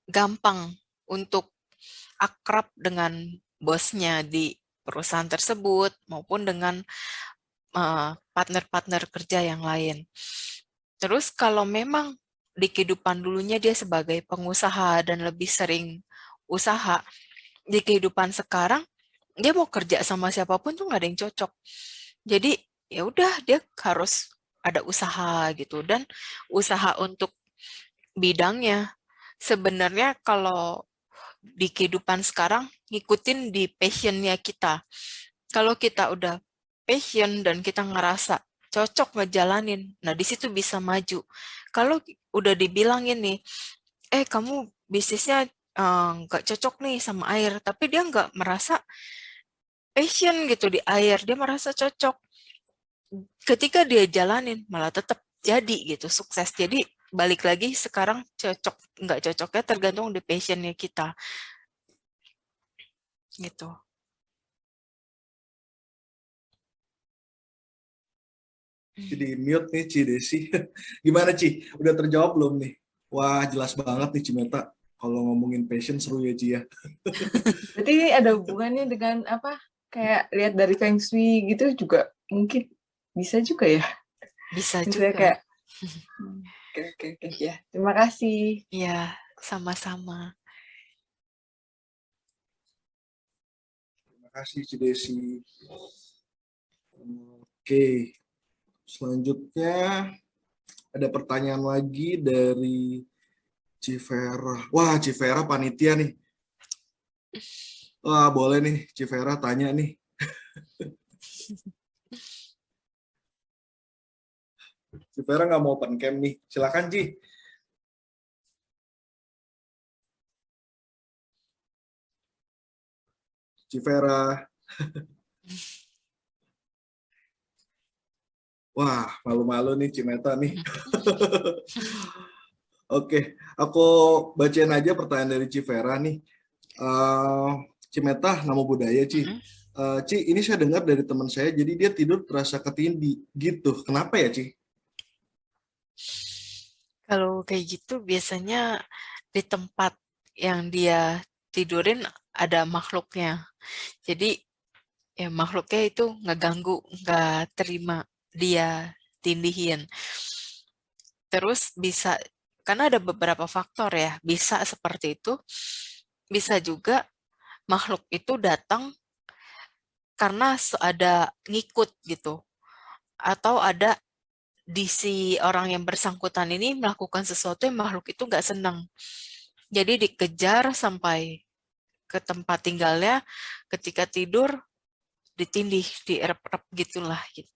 gampang untuk akrab dengan bosnya di perusahaan tersebut maupun dengan partner-partner kerja yang lain. Terus kalau memang di kehidupan dulunya dia sebagai pengusaha dan lebih sering usaha, di kehidupan sekarang dia mau kerja sama siapapun tuh nggak ada yang cocok. Jadi ya udah dia harus ada usaha gitu, dan usaha untuk bidangnya sebenarnya kalau di kehidupan sekarang ngikutin di passionnya kita. Kalau kita udah passion dan kita ngerasa cocok ngejalanin, nah di situ bisa maju. Kalau udah dibilangin nih, kamu bisnisnya nggak cocok nih sama air, tapi dia nggak merasa passion gitu di air, dia merasa cocok. Ketika dia jalanin malah tetap jadi gitu, sukses. Jadi balik lagi sekarang cocok nggak cocoknya tergantung di passionnya kita gitu. Jadi mute nih Ci Desi. Gimana Ci? Udah terjawab belum nih? Wah, jelas banget nih Cimeta. Kalau ngomongin passion seru ya Ci ya. Berarti ini ada hubungannya dengan apa? Kayak lihat dari Feng Shui gitu juga mungkin bisa juga ya. Bisa Misalnya juga. kayak oke ya. Terima kasih. Ya, sama-sama. Terima kasih Ci Desi. Oke. Selanjutnya ada pertanyaan lagi dari Civera. Wah, Civera panitia nih. Wah, boleh nih Civera tanya nih. Civera nggak mau open cam nih. Silakan Ci. Civera. Wah, malu-malu nih Cimeta nih. Oke, aku bacain aja pertanyaan dari Civera nih. Cimeta, nama budaya Ci. Ci, ini saya dengar dari teman saya, jadi dia tidur terasa ketindih gitu. Kenapa ya Ci? Kalau kayak gitu biasanya di tempat yang dia tidurin ada makhluknya. Jadi ya makhluknya itu ngeganggu, nggak terima dia tindihin. Terus bisa, karena ada beberapa faktor ya, bisa seperti itu. Bisa juga makhluk itu datang karena ada ngikut gitu. Atau ada di si orang yang bersangkutan ini melakukan sesuatu yang makhluk itu nggak senang. Jadi dikejar sampai ke tempat tinggalnya, ketika tidur ditindih, dierep-erep gitulah gitu.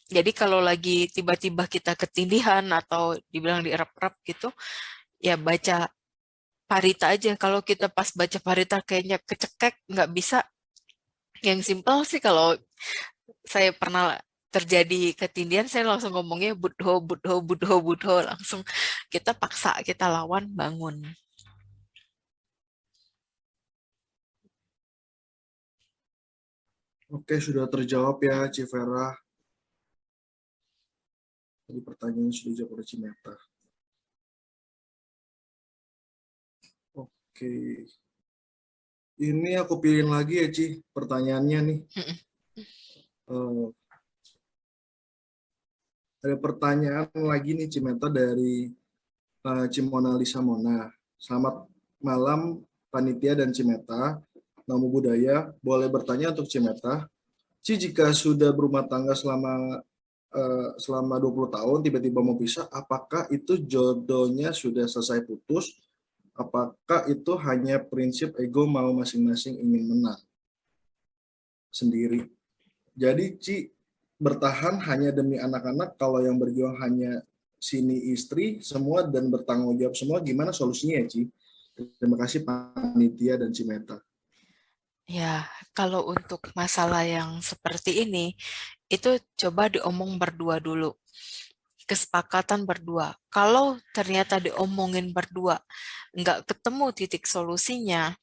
Jadi kalau lagi tiba-tiba kita ketindihan atau dibilang dierep-erep gitu, ya baca parita aja. Kalau kita pas baca parita kayaknya kecekek, nggak bisa. Yang simpel sih kalau saya pernah terjadi ketindihan, saya langsung ngomongnya budho, budho, budho, budho. Langsung kita paksa, kita lawan, bangun. Oke, sudah terjawab ya Civera. Tadi pertanyaan sudah dijawab oleh Cimeta. Oke. Ini aku pilih lagi ya Ci, pertanyaannya nih. Ada pertanyaan lagi nih Cimeta dari Cimona Lisa Mona. Selamat malam panitia dan Cimeta. Namo Buddhaya, boleh bertanya untuk Cimeta. Ci, jika sudah berumah tangga selama 20 tahun tiba-tiba mau pisah, apakah itu jodohnya sudah selesai putus? Apakah itu hanya prinsip ego mau masing-masing ingin menang sendiri? Jadi Ci bertahan hanya demi anak-anak, kalau yang berjuang hanya sini istri semua dan bertanggung jawab semua, gimana solusinya ya Ci? Terima kasih panitia dan Cimeta. Ya, kalau untuk masalah yang seperti ini, itu coba diomong berdua dulu. Kesepakatan berdua. Kalau ternyata diomongin berdua, nggak ketemu titik solusinya,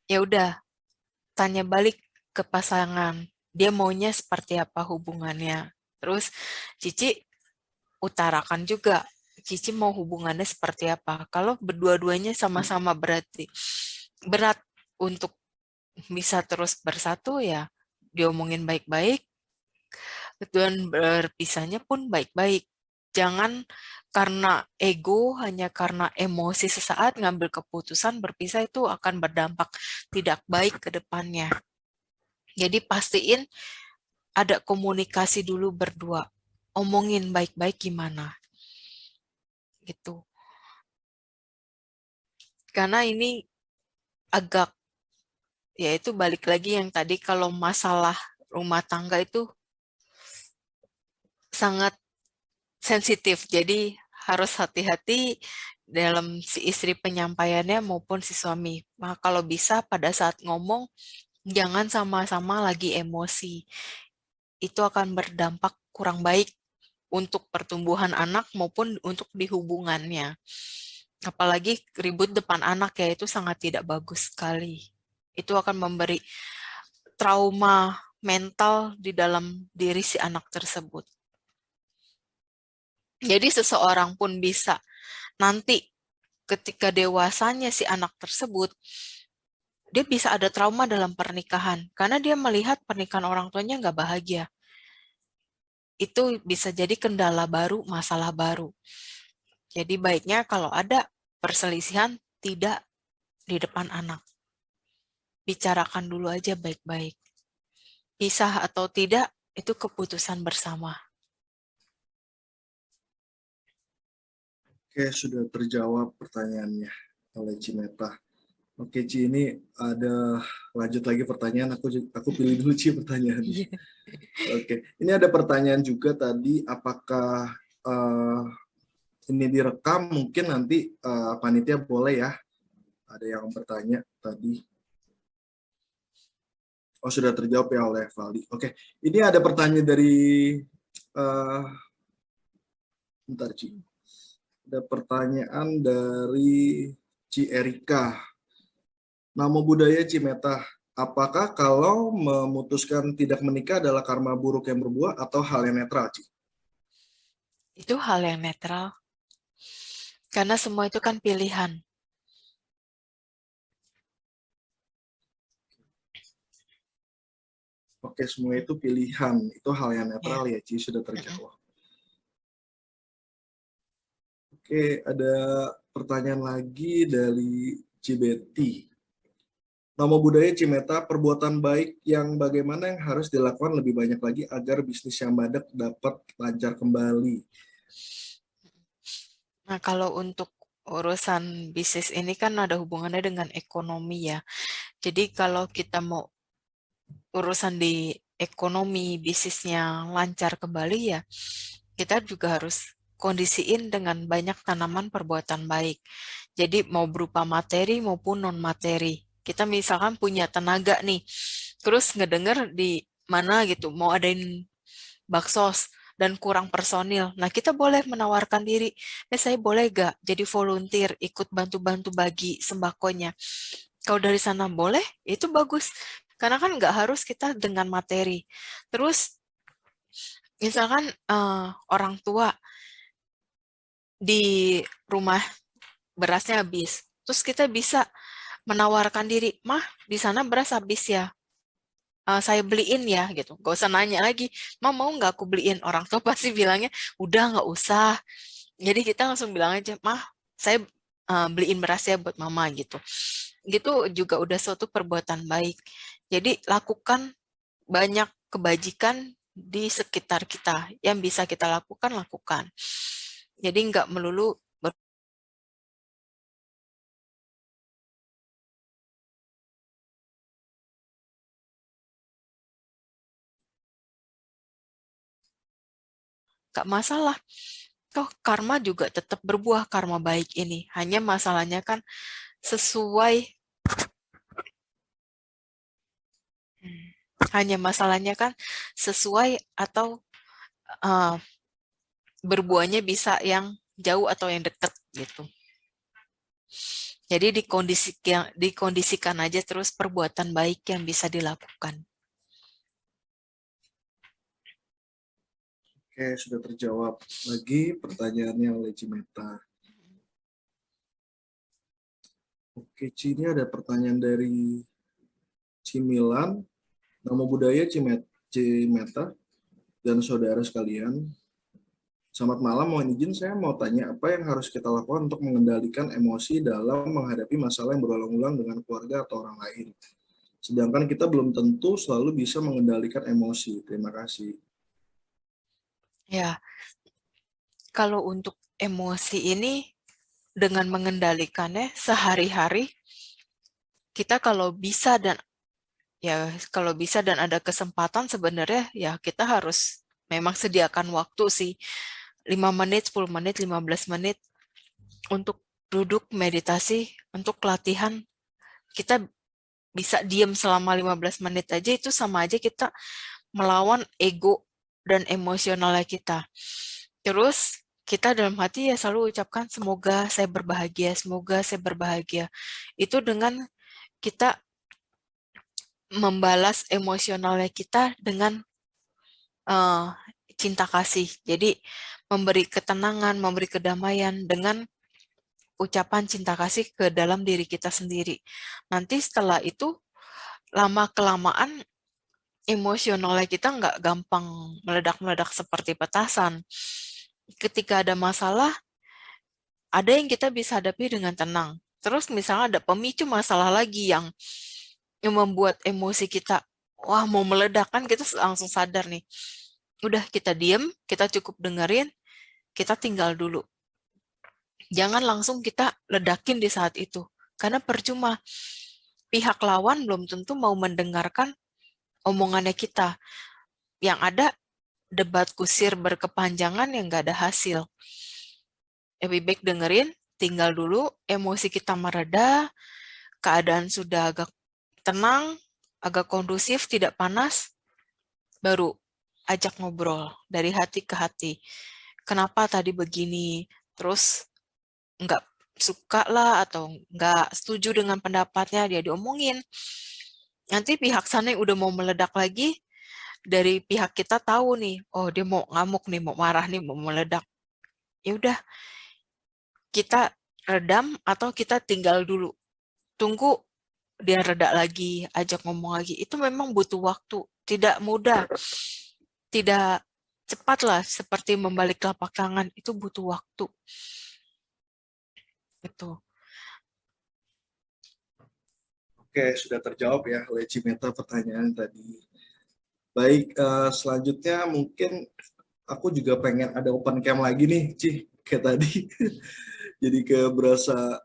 ya udah tanya balik ke pasangan. Dia maunya seperti apa hubungannya. Terus Cici utarakan juga, Cici mau hubungannya seperti apa. Kalau berdua-duanya sama-sama berarti berat untuk bisa terus bersatu, ya diomongin baik-baik, dan berpisahnya pun baik-baik. Jangan karena ego, hanya karena emosi sesaat ngambil keputusan berpisah, itu akan berdampak tidak baik ke depannya. Jadi pastiin ada komunikasi dulu berdua. Omongin baik-baik gimana. Gitu. Karena ini agak, yaitu balik lagi yang tadi, kalau masalah rumah tangga itu sangat sensitif. Jadi harus hati-hati dalam si istri penyampaiannya maupun si suami. Nah, kalau bisa pada saat ngomong, jangan sama-sama lagi emosi. Itu akan berdampak kurang baik untuk pertumbuhan anak maupun untuk di hubungannya. Apalagi ribut depan anak, ya itu sangat tidak bagus sekali. Itu akan memberi trauma mental di dalam diri si anak tersebut. Jadi seseorang pun bisa nanti ketika dewasanya si anak tersebut, dia bisa ada trauma dalam pernikahan karena dia melihat pernikahan orang tuanya nggak bahagia. Itu bisa jadi kendala baru, masalah baru. Jadi baiknya kalau ada perselisihan tidak di depan anak. Bicarakan dulu aja baik-baik. Pisah atau tidak, itu keputusan bersama. Oke, sudah terjawab pertanyaannya oleh Cimeta. Oke, Ci, ini ada lanjut lagi pertanyaan. Aku pilih dulu, Ci, pertanyaannya. Oke, ini ada pertanyaan juga tadi, apakah ini direkam? Mungkin nanti panitia boleh ya. Ada yang bertanya tadi. Oh, sudah terjawab ya oleh Valdi. Oke, ini ada pertanyaan dari bentar, Ci. Ada pertanyaan dari Ci Erika. Namo Buddhaya Cimeta, apakah kalau memutuskan tidak menikah adalah karma buruk yang berbuah atau hal yang netral, Ci? Itu hal yang netral. Karena semua itu kan pilihan. Oke, semua itu pilihan. Itu hal yang netral Ya. ya, Ci, sudah terjawab. Oke, ada pertanyaan lagi dari Cibeti. Namo Buddhaya Cimeta, perbuatan baik yang bagaimana yang harus dilakukan lebih banyak lagi agar bisnis yang badak dapat lancar kembali? Nah, kalau untuk urusan bisnis ini kan ada hubungannya dengan ekonomi ya. Jadi kalau kita mau urusan di ekonomi, bisnisnya lancar kembali, ya kita juga harus kondisiin dengan banyak tanaman perbuatan baik. Jadi mau berupa materi maupun non-materi. Kita misalkan punya tenaga nih, terus ngedenger di mana gitu, mau adain baksos dan kurang personil. Nah, kita boleh menawarkan diri, saya boleh gak jadi volunteer, ikut bantu-bantu bagi sembakonya. Kalau dari sana boleh, itu bagus. Karena kan nggak harus kita dengan materi. Terus, misalkan orang tua di rumah berasnya habis. Terus kita bisa menawarkan diri, mah di sana beras habis ya, saya beliin ya gitu. Gak usah nanya lagi, mah mau nggak aku beliin? Orang tua pasti bilangnya, udah nggak usah. Jadi kita langsung bilang aja, mah saya beliin beras ya buat mama gitu. Gitu juga udah suatu perbuatan baik. Jadi lakukan banyak kebajikan di sekitar kita. Yang bisa kita lakukan, lakukan. Jadi nggak melulu nggak masalah. toh karma juga tetap berbuah, karma baik ini. Hanya masalahnya kan sesuai atau berbuahnya bisa yang jauh atau yang dekat gitu. Jadi dikondisikan aja terus perbuatan baik yang bisa dilakukan. Oke, sudah terjawab. Lagi pertanyaannya oleh Cimeta. Oke, Ci, ini ada pertanyaan dari Cimilan. Nama budaya Cimeta dan saudara sekalian. Selamat malam, mohon izin saya mau tanya apa yang harus kita lakukan untuk mengendalikan emosi dalam menghadapi masalah yang berulang-ulang dengan keluarga atau orang lain. Sedangkan kita belum tentu selalu bisa mengendalikan emosi. Terima kasih. Ya, kalau untuk emosi ini dengan mengendalikannya sehari-hari, kita kalau bisa dan ada kesempatan sebenarnya ya kita harus memang sediakan waktu sih 5 menit, 10 menit, 15 menit untuk duduk meditasi, untuk latihan. Kita bisa diam selama 15 menit aja, itu sama aja kita melawan ego dan emosionalnya kita. Terus kita dalam hati ya selalu ucapkan semoga saya berbahagia, semoga saya berbahagia. Itu dengan kita membalas emosionalnya kita dengan cinta kasih. Jadi memberi ketenangan, memberi kedamaian dengan ucapan cinta kasih ke dalam diri kita sendiri. Nanti setelah itu lama-kelamaan emosionalnya kita nggak gampang meledak-meledak seperti petasan. Ketika ada masalah, ada yang kita bisa hadapi dengan tenang. Terus misalnya ada pemicu masalah lagi yang membuat emosi kita, wah mau meledak kan kita langsung sadar nih. Udah kita diem, kita cukup dengerin, kita tinggal dulu. Jangan langsung kita ledakin di saat itu. Karena percuma, pihak lawan belum tentu mau mendengarkan omongannya kita. Yang ada debat kusir berkepanjangan yang nggak ada hasil. Lebih baik dengerin, tinggal dulu, emosi kita mereda, keadaan sudah agak tenang, agak kondusif, tidak panas, baru ajak ngobrol dari hati ke hati. Kenapa tadi begini? Terus nggak suka lah atau nggak setuju dengan pendapatnya, dia diomongin. Nanti pihak sana yang udah mau meledak lagi, dari pihak kita tahu nih, oh dia mau ngamuk nih, mau marah nih, mau meledak. Ya udah, kita redam atau kita tinggal dulu. Tunggu dia reda lagi, ajak ngomong lagi. Itu memang butuh waktu, tidak mudah. Tidak cepat lah, seperti membalik telapak tangan, itu butuh waktu. Itu. Oke, sudah terjawab ya oleh Cimeta pertanyaan tadi. Baik, selanjutnya mungkin aku juga pengen ada open cam lagi nih, Ci, kayak tadi. Jadi kayak berasa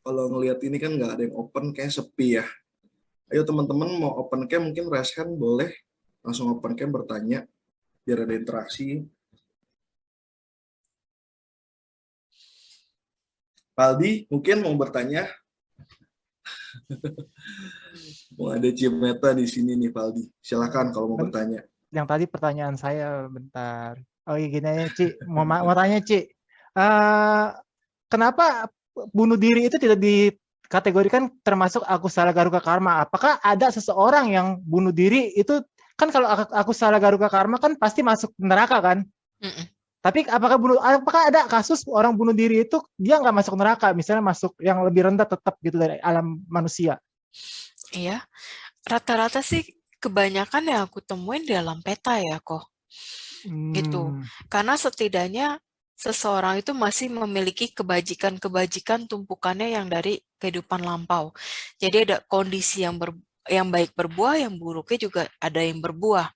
kalau ngelihat ini kan nggak ada yang open, kayak sepi ya. Ayo teman-teman mau open cam mungkin raise hand boleh, langsung open cam bertanya, biar ada interaksi. Paldi mungkin mau bertanya. Mau ada Cimeta di sini nih, Paldi. Silakan kalau mau bertanya. Yang tadi pertanyaan saya bentar. Oh iya gini aja, Ci. Mau tanya, Ci. Kenapa bunuh diri itu tidak dikategorikan termasuk akusala garuka karma? Apakah ada seseorang yang bunuh diri itu, kan kalau akusala garuka karma kan pasti masuk neraka kan? Tapi apakah ada kasus orang bunuh diri itu dia nggak masuk neraka, misalnya masuk yang lebih rendah tetap gitu dari alam manusia? Iya, rata-rata sih kebanyakan yang aku temuin di alam peta ya kok. Gitu. Karena setidaknya seseorang itu masih memiliki kebajikan-kebajikan tumpukannya yang dari kehidupan lampau. Jadi ada kondisi yang baik berbuah, yang buruknya juga ada yang berbuah.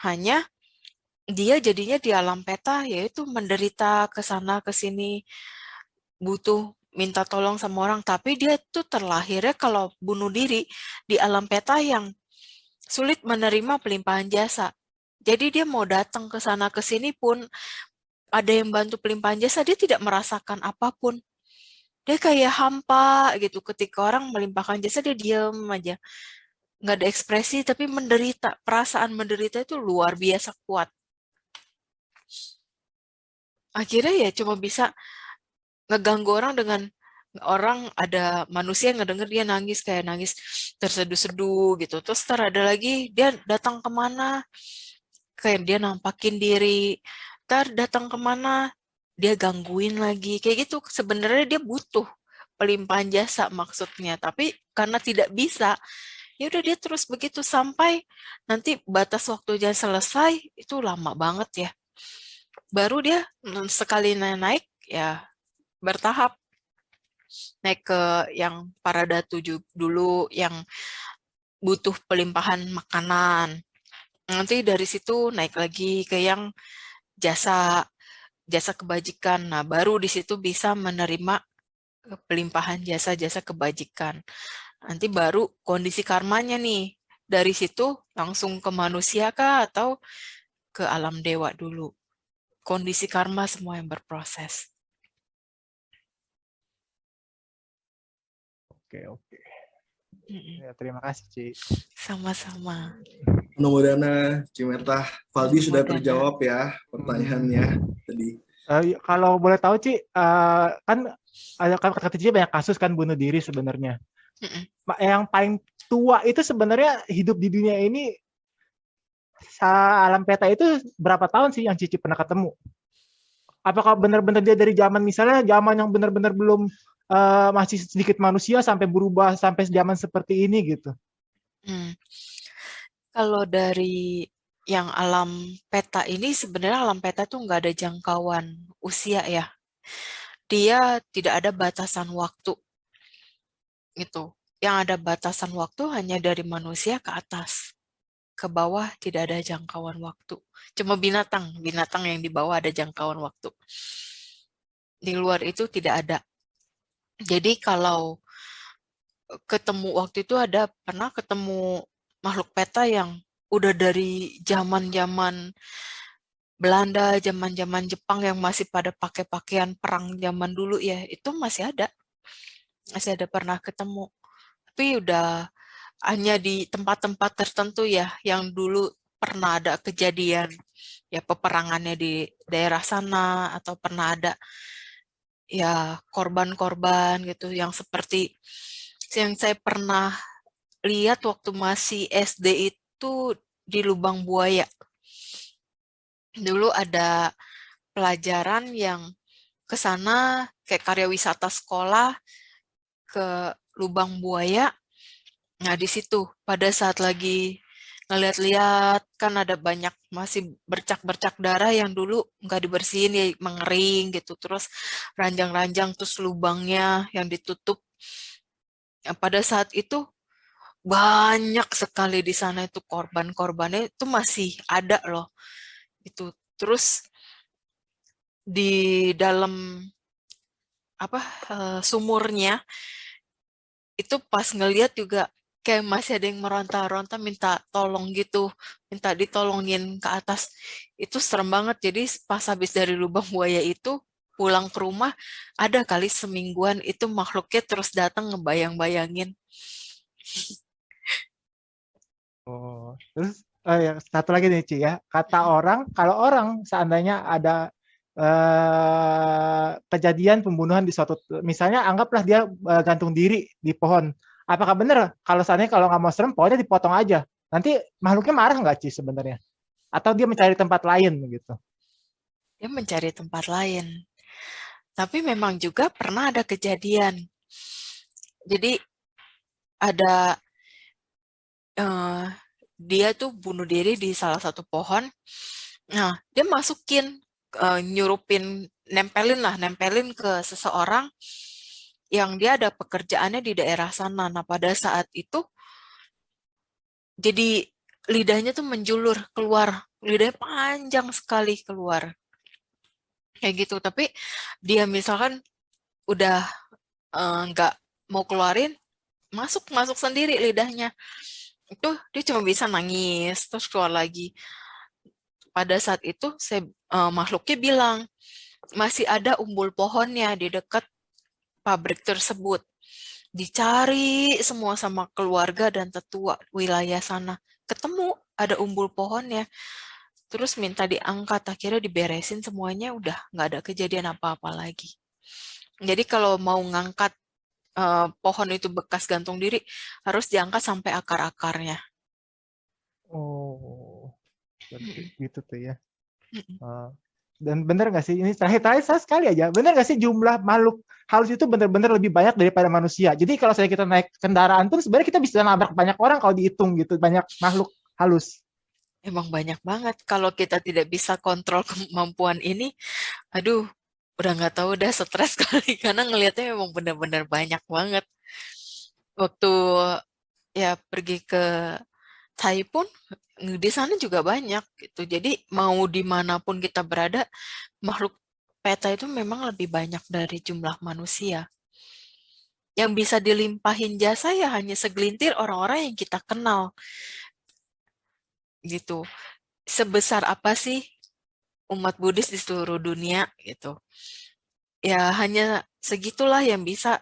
Hanya dia jadinya di alam peta yaitu menderita ke sana ke sini, butuh minta tolong sama orang, tapi dia tuh terlahirnya kalau bunuh diri di alam peta yang sulit menerima pelimpahan jasa. Jadi dia mau datang ke sana ke sini pun ada yang bantu pelimpahan jasa, dia tidak merasakan apapun. Dia kayak hampa gitu. Ketika orang melimpahkan jasa, dia diam aja. Nggak ada ekspresi, tapi menderita. Perasaan menderita itu luar biasa kuat. Akhirnya ya cuma bisa ngeganggu orang dengan orang, ada manusia yang ngedenger dia nangis, kayak nangis terseduh-seduh gitu. Terus ada lagi dia datang kemana, kayak dia nampakin diri. Datang kemana, dia gangguin lagi. Kayak gitu, sebenarnya dia butuh pelimpahan jasa maksudnya. Tapi karena tidak bisa, ya udah dia terus begitu sampai nanti batas waktunya selesai, itu lama banget ya. Baru dia sekali naik, ya bertahap. Naik ke yang parada 7 dulu, yang butuh pelimpahan makanan. Nanti dari situ naik lagi ke yang jasa kebajikan. Nah, baru di situ bisa menerima pelimpahan jasa kebajikan. Nanti baru kondisi karmanya nih. Dari situ langsung ke manusia kah atau ke alam dewa dulu. Kondisi karma semua yang berproses. Oke. Ya, terima kasih, Ci. Sama-sama. Mudah-mudahan Cimeta Valdi sudah Mudah-mudahan. terjawab ya pertanyaannya tadi. Kalau boleh tahu, Ci, kan ada kata Ci banyak kasus kan bunuh diri sebenarnya. Yang paling tua itu sebenarnya hidup di dunia ini, alam peta itu berapa tahun sih yang Cici pernah ketemu? Apakah benar-benar dia dari zaman misalnya zaman yang benar-benar belum masih sedikit manusia sampai berubah sampai zaman seperti ini gitu? Kalau dari yang alam peta ini, sebenarnya alam peta tuh nggak ada jangkauan usia ya. Dia tidak ada batasan waktu. Gitu. Yang ada batasan waktu hanya dari manusia ke atas. Ke bawah tidak ada jangkauan waktu. Cuma binatang yang di bawah ada jangkauan waktu. Di luar itu tidak ada. Jadi kalau ketemu waktu itu pernah ketemu makhluk peta yang udah dari zaman-zaman Belanda, zaman-zaman Jepang yang masih pada pakai pakaian perang zaman dulu ya, itu masih ada. Masih ada pernah ketemu. Tapi udah hanya di tempat-tempat tertentu ya, yang dulu pernah ada kejadian ya peperangannya di daerah sana, atau pernah ada ya korban-korban gitu, yang seperti yang saya pernah lihat waktu masih SD itu di Lubang Buaya. Dulu ada pelajaran yang ke sana kayak karya wisata sekolah ke Lubang Buaya. Nah, di situ pada saat lagi ngeliat-liat kan ada banyak masih bercak-bercak darah yang dulu nggak dibersihin ya, mengering gitu, terus ranjang-ranjang, terus lubangnya yang ditutup. Nah, pada saat itu banyak sekali di sana itu korban-korbannya itu masih ada loh. Itu terus di dalam sumurnya itu pas ngeliat juga kayak masih ada yang meronta-ronta minta tolong gitu, minta ditolongin ke atas. Itu serem banget. Jadi pas habis dari Lubang Buaya itu pulang ke rumah, ada kali semingguan itu makhluknya terus datang ngebayang-bayangin. Oh, terus ya, satu lagi nih, Ci ya. Kata orang, kalau orang seandainya ada kejadian pembunuhan di suatu, misalnya anggaplah dia gantung diri di pohon. Apakah benar kalau seandainya kalau nggak mau serem, pohonnya dipotong aja? Nanti makhluknya marah nggak, Ci, sebenarnya? Atau dia mencari tempat lain gitu? Dia mencari tempat lain. Tapi memang juga pernah ada kejadian. Jadi ada dia tuh bunuh diri di salah satu pohon. Nah, dia masukin, nyurupin, nempelin ke seseorang yang dia ada pekerjaannya di daerah sana. Nah, pada saat itu jadi lidahnya tuh menjulur keluar, lidahnya panjang sekali keluar. Kayak gitu, tapi dia misalkan udah nggak mau keluarin, masuk sendiri lidahnya. Itu dia cuma bisa nangis terus keluar lagi. pada saat itu makhluknya bilang, masih ada umbul pohonnya di dekat pabrik tersebut. Dicari semua sama keluarga dan tetua wilayah sana. Ketemu ada umbul pohonnya. Terus minta diangkat, akhirnya diberesin semuanya, udah nggak ada kejadian apa-apa lagi. Jadi kalau mau ngangkat pohon itu bekas gantung diri, harus diangkat sampai akar-akarnya. Oh, Mm-mm. gitu tuh ya. Mm-mm. Dan bener nggak sih, ini terakhir saya sekali aja, bener nggak sih jumlah makhluk halus itu bener-bener lebih banyak daripada manusia? Jadi kalau saya kita naik kendaraan pun sebenarnya kita bisa nabrak banyak orang kalau dihitung gitu, banyak makhluk halus. Emang banyak banget. Kalau kita tidak bisa kontrol kemampuan ini, aduh, udah nggak tahu, udah stres kali. Karena ngelihatnya memang benar-benar banyak banget. Waktu ya pergi ke Thai pun, di sana juga banyak gitu. Jadi mau dimanapun kita berada, makhluk peta itu memang lebih banyak dari jumlah manusia. Yang bisa dilimpahin jasa ya hanya segelintir orang-orang yang kita kenal gitu. Sebesar apa sih umat Buddhis di seluruh dunia gitu. Ya hanya segitulah yang bisa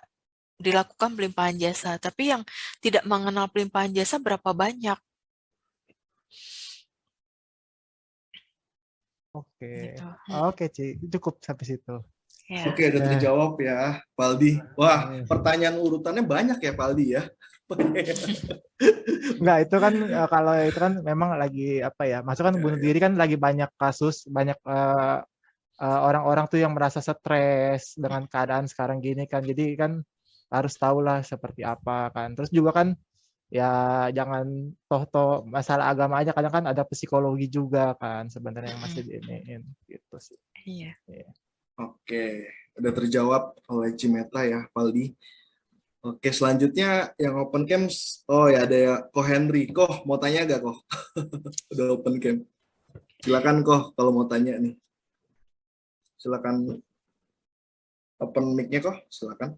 dilakukan pelimpahan jasa. Tapi yang tidak mengenal pelimpahan jasa berapa banyak Oke, gitu. oke Ci, cukup sampai situ. Ya. Oke, udah Nah, terjawab ya, Paldi. Wah, pertanyaan urutannya banyak ya, Paldi ya. enggak, itu kan kalau itu kan memang lagi apa ya, masuk kan Ya, bunuh ya. diri kan lagi banyak kasus, banyak orang-orang tuh yang merasa stres dengan keadaan sekarang gini kan, jadi kan harus tahulah seperti apa kan. Terus juga kan ya jangan toh masalah agama aja, kadang kan ada psikologi juga kan sebenarnya yang masih diiniin gitu sih. Iya. Iya. Oke, udah terjawab oleh Cimeta ya, Paldi. Oke, selanjutnya yang open cam, oh ya ada ya, Ko Henry. Koh, mau tanya gak, Koh? Udah open cam. Silakan, Koh, kalau mau tanya nih. Silakan open mic-nya, Koh. Silakan.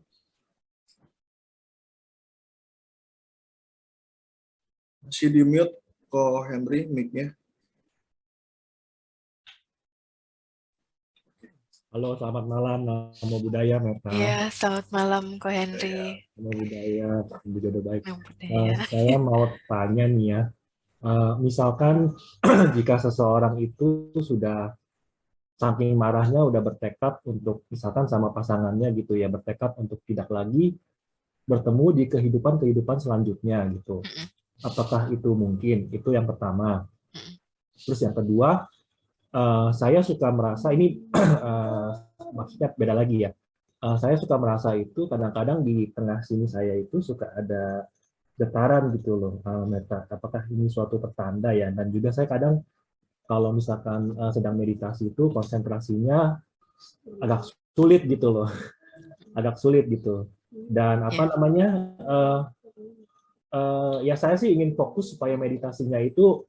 Masih di mute, Ko Henry, mic-nya. Halo, selamat malam. Namo Buddhaya, Meta. Iya, selamat malam Ko Henry. Namo Buddhaya, Buddha baik. Namo Buddhaya. Saya mau tanya nih ya, misalkan jika seseorang itu sudah saking marahnya udah bertekad untuk misalkan sama pasangannya gitu ya, bertekad untuk tidak lagi bertemu di kehidupan selanjutnya gitu. Mm-mm. Apakah itu mungkin? Itu yang pertama. Mm-mm. Terus yang kedua, saya suka merasa ini maksudnya beda lagi ya. Saya suka merasa itu kadang-kadang di tengah sini saya itu suka ada getaran gitu loh, Meta. Apakah ini suatu pertanda ya? Dan juga saya kadang kalau misalkan sedang meditasi itu konsentrasinya agak sulit gitu loh, agak sulit gitu. Dan apa Iya. namanya? Ya saya sih ingin fokus supaya meditasinya itu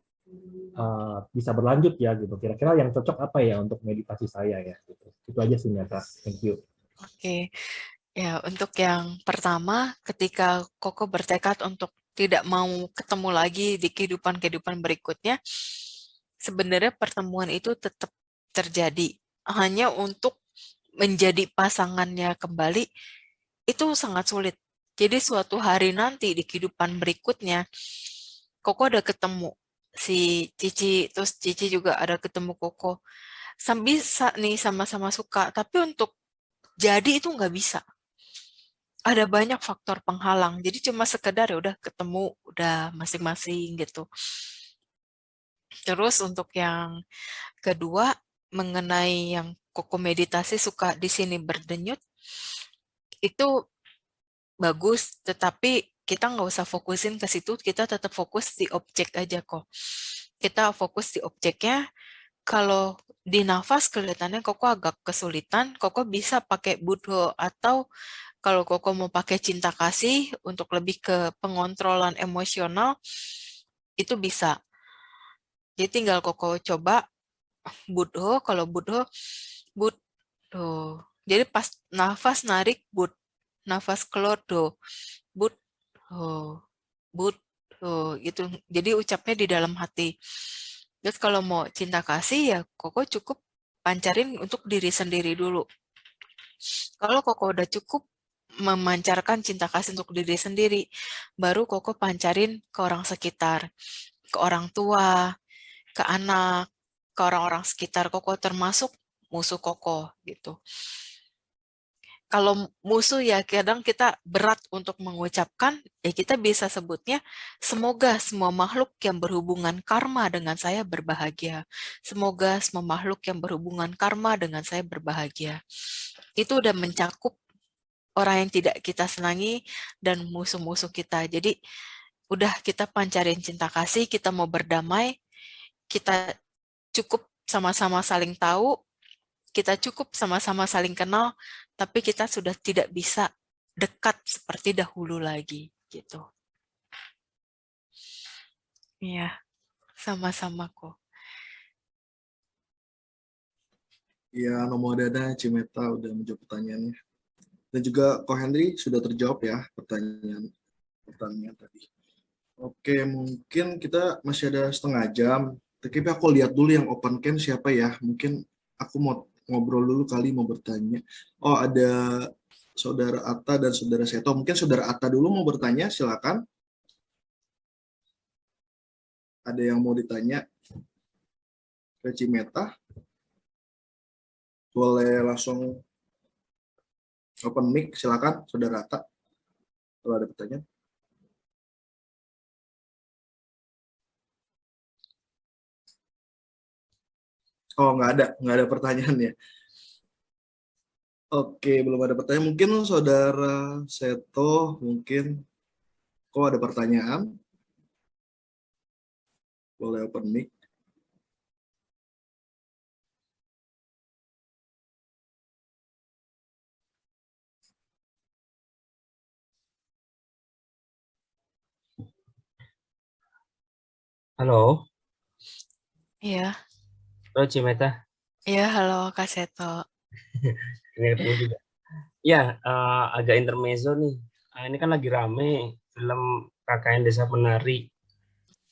bisa berlanjut ya gitu. Kira-kira yang cocok apa ya untuk meditasi saya ya gitu. Itu aja sih Meta. Thank you. Oke. Ya, untuk yang pertama, ketika Koko bertekad untuk tidak mau ketemu lagi di kehidupan-kehidupan berikutnya, sebenarnya pertemuan itu tetap terjadi. Hanya untuk menjadi pasangannya kembali, itu sangat sulit. Jadi suatu hari nanti di kehidupan berikutnya, Koko ada ketemu si Cici, terus Cici juga ada ketemu Koko. Bisa nih sama-sama suka, tapi untuk jadi itu nggak bisa. Ada banyak faktor penghalang. Jadi cuma sekedar ya udah ketemu, udah masing-masing gitu. Terus untuk yang kedua, mengenai yang Koko meditasi suka di sini berdenyut, itu bagus, tetapi kita nggak usah fokusin ke situ, kita tetap fokus di objek aja kok. Kita fokus di objeknya. Kalau di nafas kelihatannya Koko agak kesulitan, Koko bisa pakai Budho, atau kalau Koko mau pakai cinta kasih untuk lebih ke pengontrolan emosional, itu bisa. Jadi tinggal Koko coba Budho, kalau Budho, Budho. Jadi pas nafas narik Bud, nafas keluar Do, Budho, Budho, gitu. Jadi ucapnya di dalam hati. Terus kalau mau cinta kasih ya Koko cukup pancarin untuk diri sendiri dulu. Kalau Koko udah cukup memancarkan cinta kasih untuk diri sendiri, baru Koko pancarin ke orang sekitar, ke orang tua, ke anak, ke orang-orang sekitar Koko, termasuk musuh Koko gitu. Kalau musuh ya kadang kita berat untuk mengucapkan, ya kita bisa sebutnya, semoga semua makhluk yang berhubungan karma dengan saya berbahagia. Semoga semua makhluk yang berhubungan karma dengan saya berbahagia. Itu udah mencakup orang yang tidak kita senangi dan musuh-musuh kita. Jadi udah kita pancarin cinta kasih, kita mau berdamai, kita cukup sama-sama saling tahu, kita cukup sama-sama saling kenal, tapi kita sudah tidak bisa dekat seperti dahulu lagi, gitu. Iya, sama-sama kok. Ya, Nomo Dada, Cimeta udah menjawab pertanyaannya. Dan juga Ko Henry sudah terjawab ya pertanyaan tadi. Oke, mungkin kita masih ada setengah jam. Tapi aku lihat dulu yang open cam siapa ya. Mungkin aku mau ngobrol dulu kali, mau bertanya. Oh, ada Saudara Atta dan Saudara Seto. Mungkin Saudara Atta dulu mau bertanya, silakan. Ada yang mau ditanya ke Cimeta? Boleh langsung open mic, silakan Saudara Atta. Kalau ada pertanyaan. Oh, nggak ada pertanyaan ya. Oke, belum ada pertanyaan. Mungkin Saudara Seto, mungkin kok ada pertanyaan? Boleh open mic. Halo, Iya, halo Cimeta. iya halo Kak Seto. Ini ketemu juga. Ya, agak intermezzo nih. Ini kan lagi rame film KKN Desa Penari.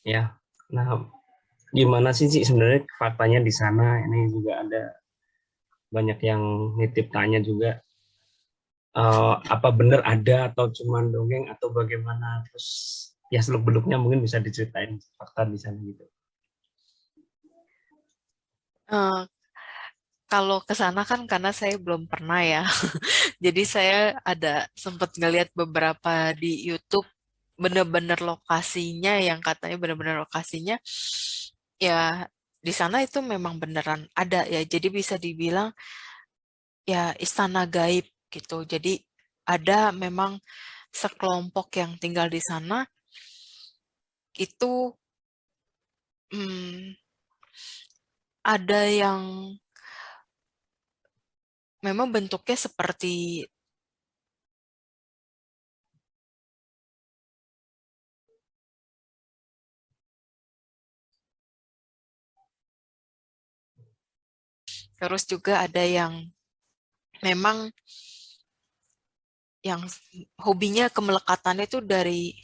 Ya, nah gimana sih sebenarnya faktanya di sana? Ini juga ada banyak yang nitip tanya juga. Apa benar ada atau cuma dongeng atau bagaimana? Terus ya seluk-beluknya mungkin bisa diceritain fakta di sana gitu. Kalau ke sana kan karena saya belum pernah ya. Jadi saya ada sempat ngelihat beberapa di YouTube bener-bener lokasinya yang katanya bener-bener lokasinya ya di sana itu memang beneran ada ya. Jadi bisa dibilang ya istana gaib gitu. Jadi ada memang sekelompok yang tinggal di sana itu ada yang memang bentuknya seperti terus juga ada yang memang yang hobinya kemelekatannya itu dari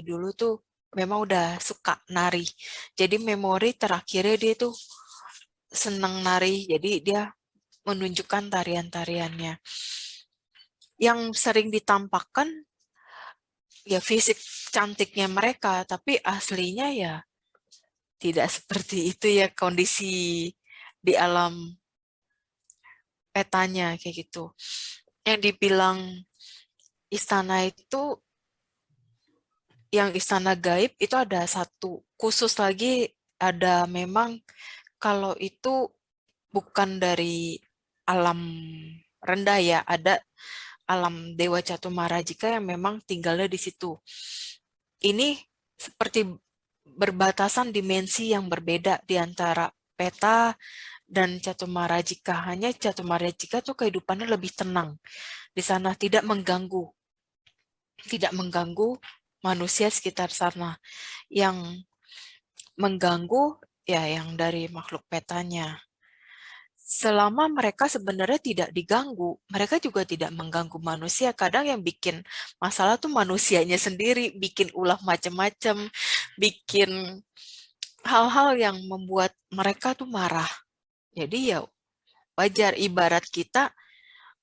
dulu tuh memang udah suka nari. Jadi memori terakhirnya dia tuh senang nari. Jadi dia menunjukkan tarian-tariannya. Yang sering ditampakkan ya fisik cantiknya mereka, tapi aslinya ya tidak seperti itu ya kondisi di alam petanya kayak gitu. Yang dibilang istana itu, yang istana gaib itu ada satu khusus lagi, ada memang kalau itu bukan dari alam rendah ya, ada alam Dewa Catumarajika yang memang tinggalnya di situ. Ini seperti berbatasan dimensi yang berbeda di antara peta dan Catumarajika. Hanya Catumarajika tuh kehidupannya lebih tenang. Di sana tidak mengganggu manusia sekitar sana. Yang mengganggu ya yang dari makhluk petanya. selama mereka sebenarnya tidak diganggu, mereka juga tidak mengganggu manusia. Kadang yang bikin masalah tuh manusianya sendiri, bikin ulah macam-macam, bikin hal-hal yang membuat mereka tuh marah. Jadi ya wajar, ibarat kita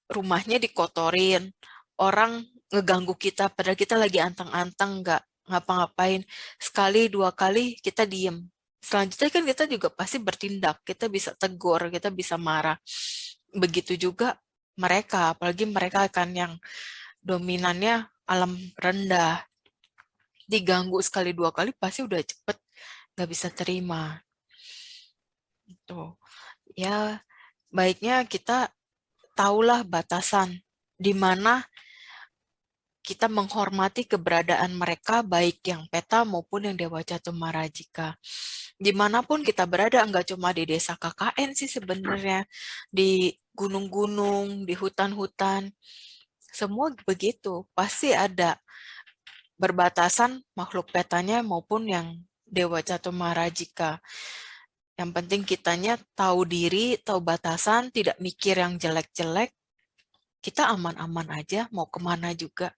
rumahnya dikotorin, orang ngeganggu kita, padahal kita lagi anteng-anteng, nggak ngapa-ngapain. Sekali, 2 kali kita diem. Selanjutnya kan kita juga pasti bertindak, kita bisa tegur, kita bisa marah. Begitu juga mereka, apalagi mereka kan yang dominannya alam rendah. Diganggu sekali 2 kali pasti udah cepet nggak bisa terima. Tuh. Ya, baiknya kita tahulah batasan di mana kita menghormati keberadaan mereka, baik yang peta maupun yang Dewa Catumarajika. Dimanapun kita berada, enggak cuma di desa KKN sih sebenarnya, di gunung-gunung, di hutan-hutan, semua begitu. Pasti ada berbatasan makhluk petanya maupun yang Dewa Catumarajika. Yang penting kitanya tahu diri, tahu batasan, tidak mikir yang jelek-jelek, kita aman-aman aja, mau kemana juga.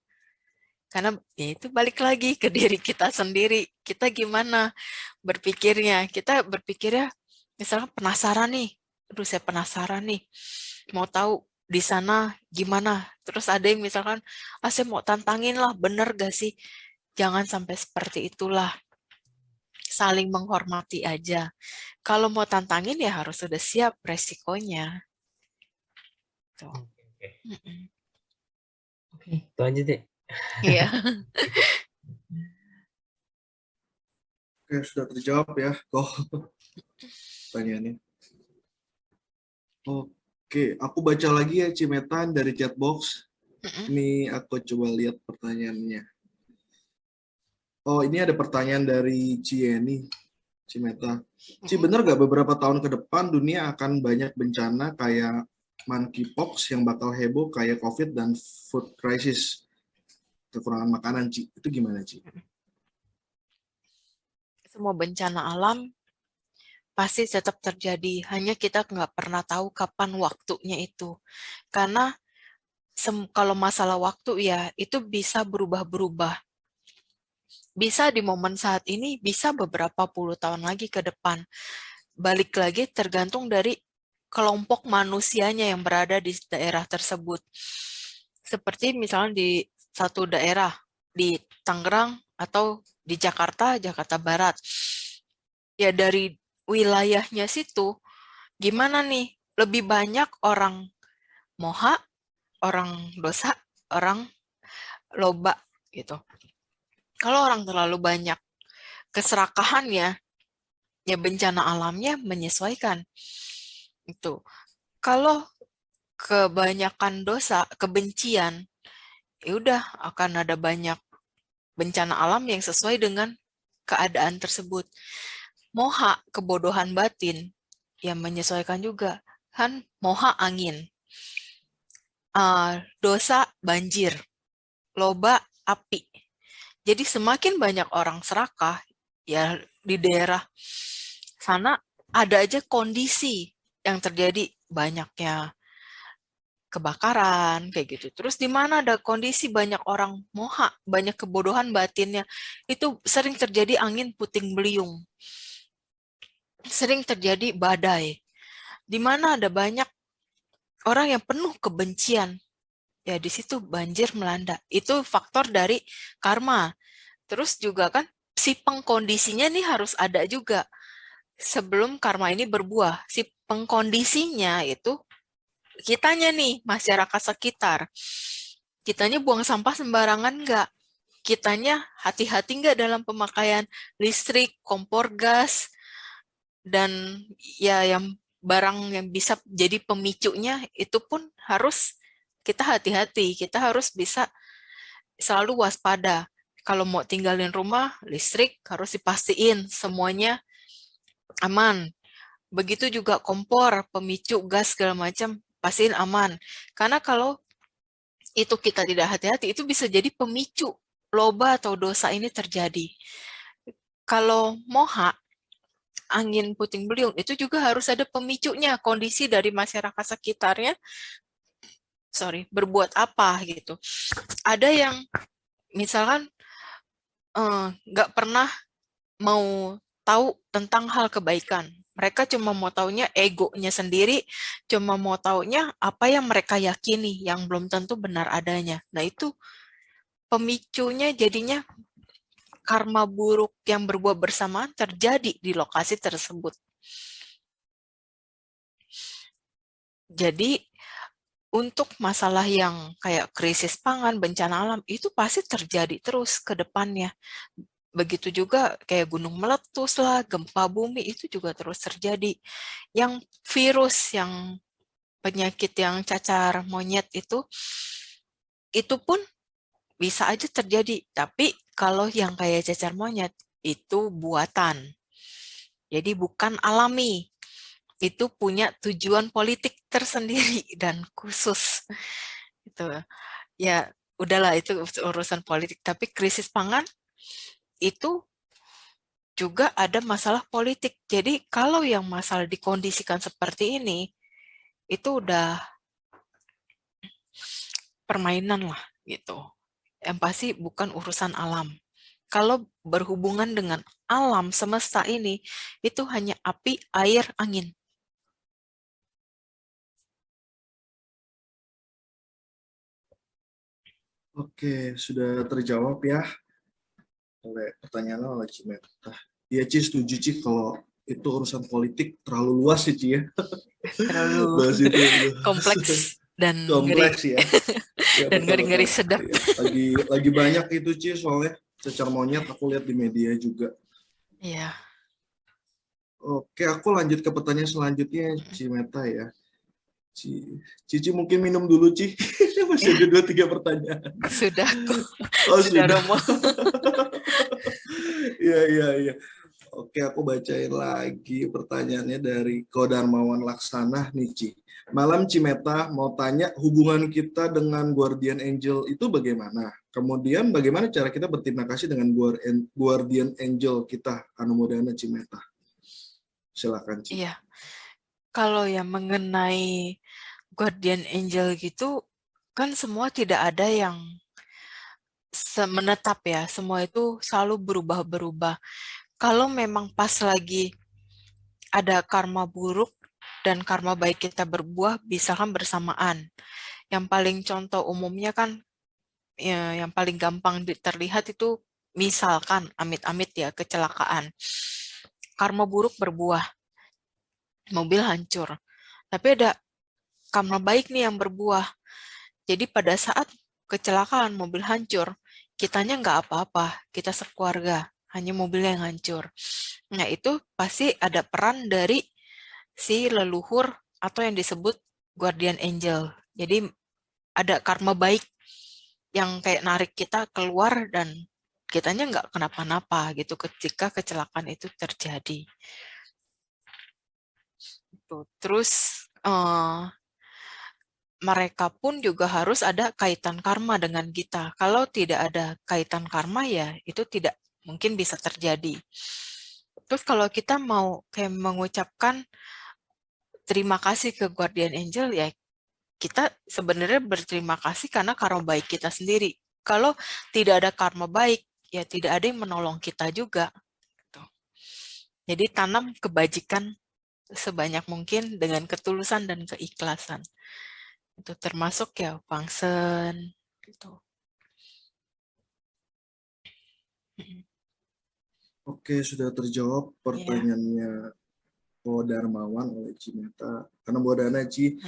Karena ya itu balik lagi ke diri kita sendiri. Kita gimana berpikirnya? Kita berpikirnya, misalnya penasaran nih. Aduh, saya penasaran nih. Mau tahu di sana gimana. Terus ada yang misalkan, saya mau tantangin lah, bener gak sih? Jangan sampai seperti itulah. Saling menghormati aja. Kalau mau tantangin ya harus sudah siap resikonya. Tuh. Oke, itu aja deh. Iya. Oke, sudah terjawab ya kok pertanyaannya. Oke, aku baca lagi ya Cimetan dari chatbox. Ini aku coba lihat pertanyaannya. Oh, ini ada pertanyaan dari Cieni, Cimeta. Ci, bener gak beberapa tahun ke depan dunia akan banyak bencana kayak monkeypox yang bakal heboh kayak COVID dan food crisis, kekurangan makanan, Ci? Itu gimana, Ci? Semua bencana alam pasti tetap terjadi, hanya kita nggak pernah tahu kapan waktunya itu. Karena kalau masalah waktu ya, itu bisa berubah-berubah. Bisa di momen saat ini, bisa beberapa puluh tahun lagi ke depan. Balik lagi tergantung dari kelompok manusianya yang berada di daerah tersebut. Seperti misalnya di satu daerah, di Tangerang atau di Jakarta, Jakarta Barat. Ya dari wilayahnya situ, gimana nih? Lebih banyak orang moha, orang dosa, orang loba gitu. Kalau orang terlalu banyak keserakahannya, ya bencana alamnya menyesuaikan. Itu. Kalau kebanyakan dosa, kebencian, ya udah akan ada banyak bencana alam yang sesuai dengan keadaan tersebut. Moha, kebodohan batin, yang menyesuaikan juga. Kan moha angin. Dosa banjir. Loba api. Jadi semakin banyak orang serakah, ya di daerah sana ada aja kondisi yang terjadi, banyaknya kebakaran, kayak gitu. Terus di mana ada kondisi banyak orang moha, banyak kebodohan batinnya, itu sering terjadi angin puting beliung. Sering terjadi badai. Di mana ada banyak orang yang penuh kebencian, ya di situ banjir melanda. Itu faktor dari karma. Terus juga kan si pengkondisinya nih harus ada juga. Sebelum karma ini berbuah, si pengkondisinya itu kitanya nih, masyarakat sekitar. Kitanya buang sampah sembarangan nggak? Kitanya hati-hati nggak dalam pemakaian listrik, kompor gas, dan ya yang barang yang bisa jadi pemicunya itu pun harus kita hati-hati. Kita harus bisa selalu waspada. Kalau mau tinggalin rumah, listrik harus dipastiin semuanya aman. Begitu juga kompor, pemicu, gas, segala macam, pastiin aman. Karena kalau itu kita tidak hati-hati, itu bisa jadi pemicu loba atau dosa ini terjadi. Kalau moha, angin puting beliung, itu juga harus ada pemicunya, kondisi dari masyarakat sekitarnya, berbuat apa gitu. Ada yang misalkan nggak pernah mau tahu tentang hal kebaikan. Mereka cuma mau taunya egonya sendiri, cuma mau taunya apa yang mereka yakini, yang belum tentu benar adanya. Nah itu pemicunya jadinya karma buruk yang berbuah bersamaan terjadi di lokasi tersebut. Jadi untuk masalah yang kayak krisis pangan, bencana alam, itu pasti terjadi terus ke depannya. Begitu juga kayak gunung meletus lah, gempa bumi, itu juga terus terjadi. Yang virus, yang penyakit yang cacar monyet itu pun bisa aja terjadi. Tapi kalau yang kayak cacar monyet, itu buatan. Jadi bukan alami. Itu punya tujuan politik tersendiri dan khusus. Itu ya udahlah, itu urusan politik. Tapi krisis pangan itu juga ada masalah politik. Jadi kalau yang masalah dikondisikan seperti ini, itu udah permainan lah gitu. Yang pasti bukan urusan alam. Kalau berhubungan dengan alam semesta ini, itu hanya api, air, angin. Oke, sudah terjawab ya oleh pertanyaan oleh Cimeta. Iya Ci, setuju Ci kalau itu urusan politik terlalu luas sih Ci ya. Terlalu Bahas itu kompleks dan kompleks ngeri. ya. Ya, Dan ngeri-ngeri betul. sedap. Ya, lagi banyak itu Ci soalnya cacar monyet aku lihat di media juga. Iya. Oke, aku lanjut ke pertanyaan selanjutnya Cimeta ya. Cici mungkin minum dulu Ci. Masih ada 2-3 pertanyaan. Sudah kok. Oh, Sudah sudah. Romo. Iya. Oke, aku bacain lagi pertanyaannya dari Kodarmawan Laksana nih, Ci. Malam Cimeta mau tanya hubungan kita dengan Guardian Angel itu bagaimana? Kemudian bagaimana cara kita berterima kasih dengan Guardian Angel kita, Anumodana Cimeta? Silakan, Ci. Iya. Kalau yang mengenai Guardian Angel gitu, kan semua tidak ada yang menetap ya. Semua itu selalu berubah-berubah. Kalau memang pas lagi ada karma buruk dan karma baik kita berbuah, bisa kan bersamaan. Yang paling contoh umumnya kan, ya, yang paling gampang terlihat itu misalkan amit-amit ya kecelakaan. Karma buruk berbuah, mobil hancur. Tapi ada karma baik nih yang berbuah. Jadi pada saat kecelakaan mobil hancur, kitanya nggak apa-apa, kita sekeluarga, hanya mobilnya yang hancur. Nah itu pasti ada peran dari si leluhur atau yang disebut Guardian Angel. Jadi ada karma baik yang kayak narik kita keluar dan kitanya nggak kenapa-napa gitu ketika kecelakaan itu terjadi. Terus mereka pun juga harus ada kaitan karma dengan kita. Kalau tidak ada kaitan karma ya itu tidak mungkin bisa terjadi. Terus kalau kita mau kayak mengucapkan terima kasih ke Guardian Angel ya kita sebenarnya berterima kasih karena karma baik kita sendiri. Kalau tidak ada karma baik ya tidak ada yang menolong kita juga. Jadi tanam kebajikan sebanyak mungkin dengan ketulusan dan keikhlasan. Itu termasuk ya Pangsen gitu. Oke, sudah terjawab pertanyaannya Ko Darmawan oleh Cimeta. Karena Bodana Ci,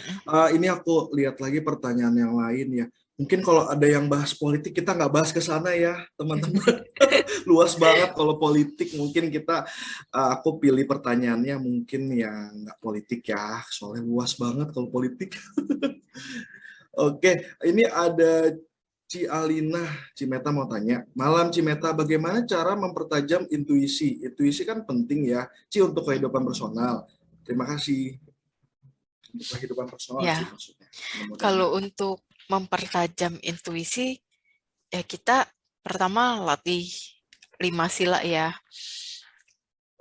ini aku lihat lagi pertanyaan yang lain ya. Mungkin kalau ada yang bahas politik kita nggak bahas ke sana ya teman-teman. Luas banget kalau politik. Mungkin kita aku pilih pertanyaannya mungkin yang nggak politik ya. Soalnya luas banget kalau politik. Oke, ini ada Ci Alina, Cimeta mau tanya. Malam Cimeta, bagaimana cara mempertajam intuisi? Intuisi kan penting ya, Ci, untuk kehidupan personal. Terima kasih. Untuk kehidupan personal, Ya, Ci, maksudnya. kalau untuk mempertajam intuisi, ya kita pertama latih 5 sila ya.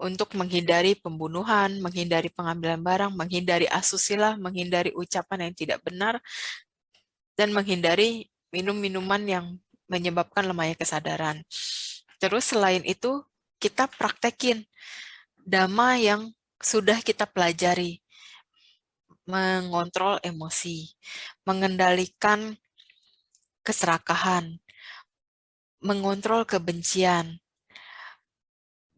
untuk menghindari pembunuhan, menghindari pengambilan barang, menghindari asusila, menghindari ucapan yang tidak benar, dan menghindari minum-minuman yang menyebabkan lemahnya kesadaran. Terus selain itu, kita praktekin dhamma yang sudah kita pelajari. Mengontrol emosi, mengendalikan keserakahan, mengontrol kebencian,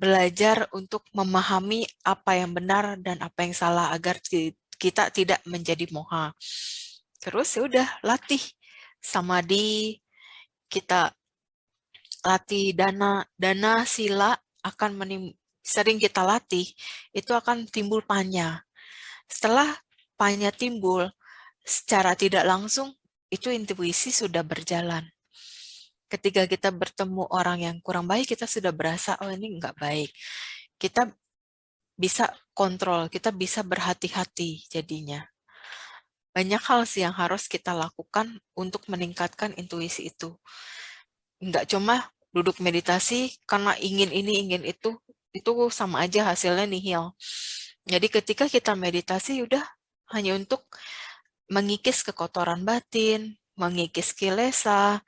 belajar untuk memahami apa yang benar dan apa yang salah agar kita tidak menjadi moha. Terus ya udah latih samadhi, kita latih dana sila akan sering kita latih, itu akan timbul panya. Setelah panya timbul, secara tidak langsung itu intuisi sudah berjalan. Ketika kita bertemu orang yang kurang baik, kita sudah berasa, oh ini nggak baik. Kita bisa kontrol, kita bisa berhati-hati jadinya. Banyak hal sih yang harus kita lakukan untuk meningkatkan intuisi itu. Nggak cuma duduk meditasi karena ingin ini, ingin itu sama aja hasilnya nihil. Jadi ketika kita meditasi, udah hanya untuk mengikis kekotoran batin, mengikis kilesa,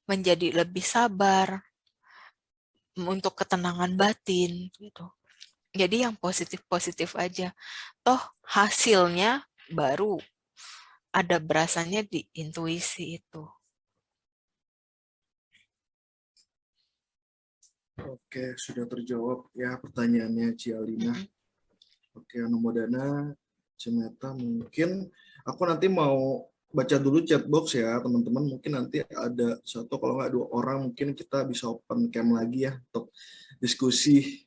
menjadi lebih sabar, untuk ketenangan batin gitu. Jadi yang positif-positif aja. Toh hasilnya baru ada berasanya di intuisi itu. Oke, sudah terjawab ya pertanyaannya Cialina. Oke, Anumodana, Cimeta, mungkin aku nanti mau baca dulu chat box ya teman-teman. Mungkin nanti ada satu kalau nggak 2 orang, mungkin kita bisa open cam lagi ya untuk diskusi.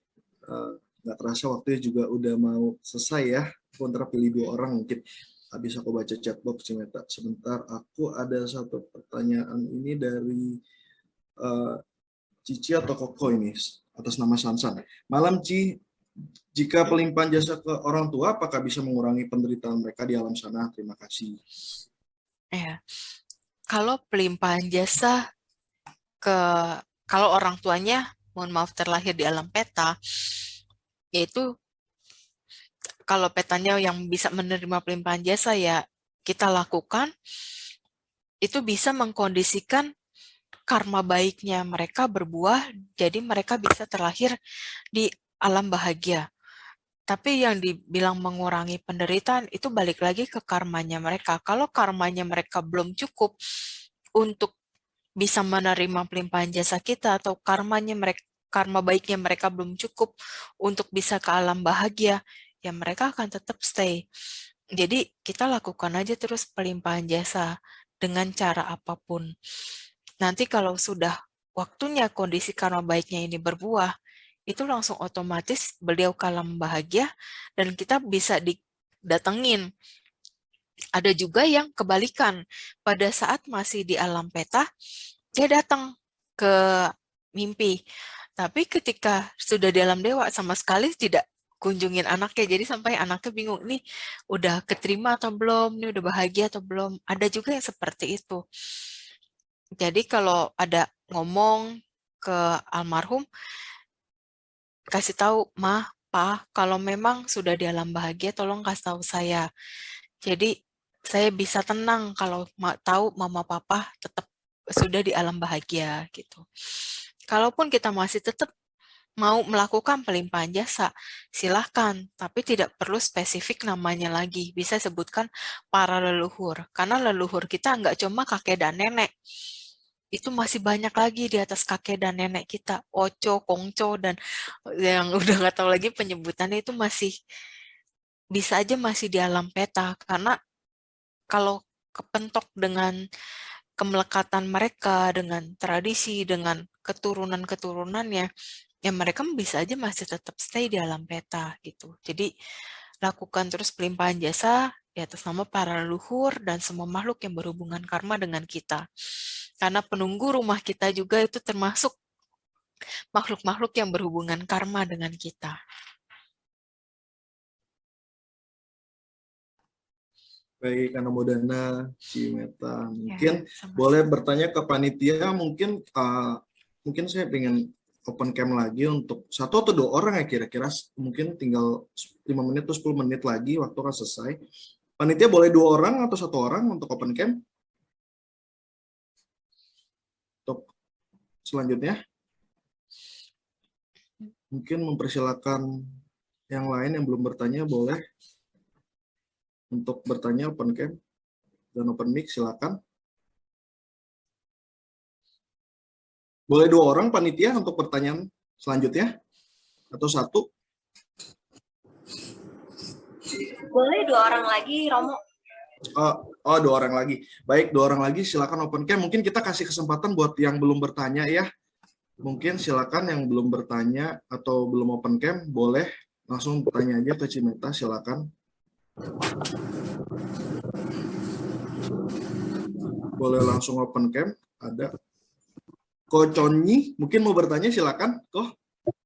Nggak terasa waktunya juga udah mau selesai ya. Aku antara pilih 2 orang mungkin. Habis aku baca chat box Cimeta. Sebentar, aku ada satu pertanyaan ini dari Cici atau Koko ini atas nama Sansan. Malam Ci, jika pelimpahan jasa ke orang tua, apakah bisa mengurangi penderitaan mereka di alam sana? Terima kasih. Ya, kalau pelimpahan jasa kalau orang tuanya, mohon maaf terlahir di alam peta, yaitu kalau petanya yang bisa menerima pelimpahan jasa ya kita lakukan, itu bisa mengkondisikan karma baiknya mereka berbuah, jadi mereka bisa terlahir di alam bahagia. Tapi yang dibilang mengurangi penderitaan itu balik lagi ke karmanya mereka. Kalau karmanya mereka belum cukup untuk bisa menerima pelimpahan jasa kita, atau karma baiknya mereka belum cukup untuk bisa ke alam bahagia, ya mereka akan tetap stay. Jadi kita lakukan aja terus pelimpahan jasa dengan cara apapun. Nanti kalau sudah waktunya kondisi karma baiknya ini berbuah, itu langsung otomatis beliau ke alam bahagia dan kita bisa didatengin. Ada juga yang kebalikan, pada saat masih di alam peta, dia datang ke mimpi. Tapi ketika sudah di alam dewa sama sekali tidak kunjungin anaknya, jadi sampai anaknya bingung, nih udah keterima atau belum, nih udah bahagia atau belum. Ada juga yang seperti itu. Jadi kalau ada ngomong ke almarhum, kasih tahu, Ma, Pa, kalau memang sudah di alam bahagia, tolong kasih tahu saya. Jadi saya bisa tenang kalau tahu Mama Papa tetap sudah di alam bahagia gitu. Kalaupun kita masih tetap mau melakukan pelimpahan jasa, silahkan, tapi tidak perlu spesifik namanya lagi. Bisa sebutkan para leluhur, karena leluhur kita nggak cuma kakek dan nenek. Itu masih banyak lagi di atas kakek dan nenek kita. Oco, Kongco, dan yang udah nggak tahu lagi penyebutannya, itu masih bisa aja masih di alam peta. Karena kalau kepentok dengan kemelekatan mereka, dengan tradisi, dengan keturunan-keturunannya, ya mereka bisa aja masih tetap stay di alam peta gitu. Jadi lakukan terus pelimpahan jasa di atas nama para leluhur dan semua makhluk yang berhubungan karma dengan kita. Karena penunggu rumah kita juga itu termasuk makhluk-makhluk yang berhubungan karma dengan kita. Baik, Anumodana, Cimeta, mungkin Ya, sama-sama. boleh bertanya ke panitia, mungkin saya pengen open cam lagi untuk 1 atau 2 orang ya kira-kira, mungkin tinggal 5 menit atau 10 menit lagi waktu akan selesai. Panitia boleh 2 orang atau 1 orang untuk open cam? Untuk selanjutnya, mungkin mempersilakan yang lain yang belum bertanya boleh untuk bertanya open cam dan open mic, silakan. Boleh 2 orang panitia untuk pertanyaan selanjutnya atau 1? Boleh 2 orang lagi, Romo. Oh, 2 orang lagi. Baik, 2 orang lagi silakan open cam. Mungkin kita kasih kesempatan buat yang belum bertanya ya. Mungkin silakan yang belum bertanya atau belum open cam, boleh langsung bertanya aja ke Cimeta, silakan. Boleh langsung open cam, ada. Ko Conyi, mungkin mau bertanya, silakan. Ko.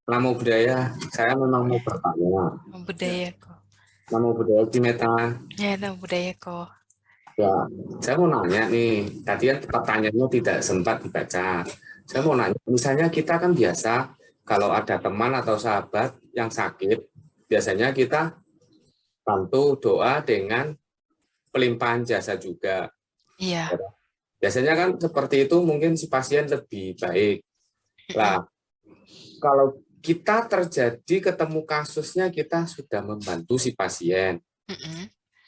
Namo Buddhaya, saya memang mau bertanya. Namo Buddhaya kok. Namo Buddhaya Cimeta. Ya, Namo Buddhaya kok. Ya, saya mau nanya nih, tadi kan pertanyaannya tidak sempat dibaca. Saya mau nanya, misalnya kita kan biasa, kalau ada teman atau sahabat yang sakit, biasanya kita bantu doa dengan pelimpahan jasa juga. Iya. Biasanya kan seperti itu mungkin si pasien lebih baik. Lah, kalau kita terjadi ketemu kasusnya, kita sudah membantu si pasien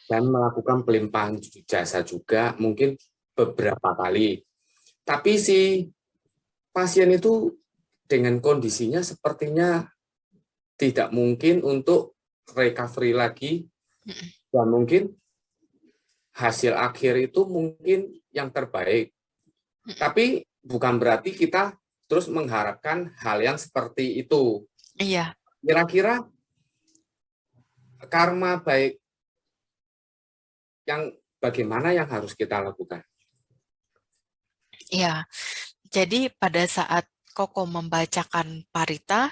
dan melakukan pelimpahan jasa juga mungkin beberapa kali. Tapi si pasien itu dengan kondisinya sepertinya tidak mungkin untuk recovery lagi, dan mungkin hasil akhir itu mungkin yang terbaik. Tapi bukan berarti kita terus mengharapkan hal yang seperti itu. Iya. Kira-kira karma baik yang bagaimana yang harus kita lakukan? Iya. Jadi pada saat Koko membacakan parita,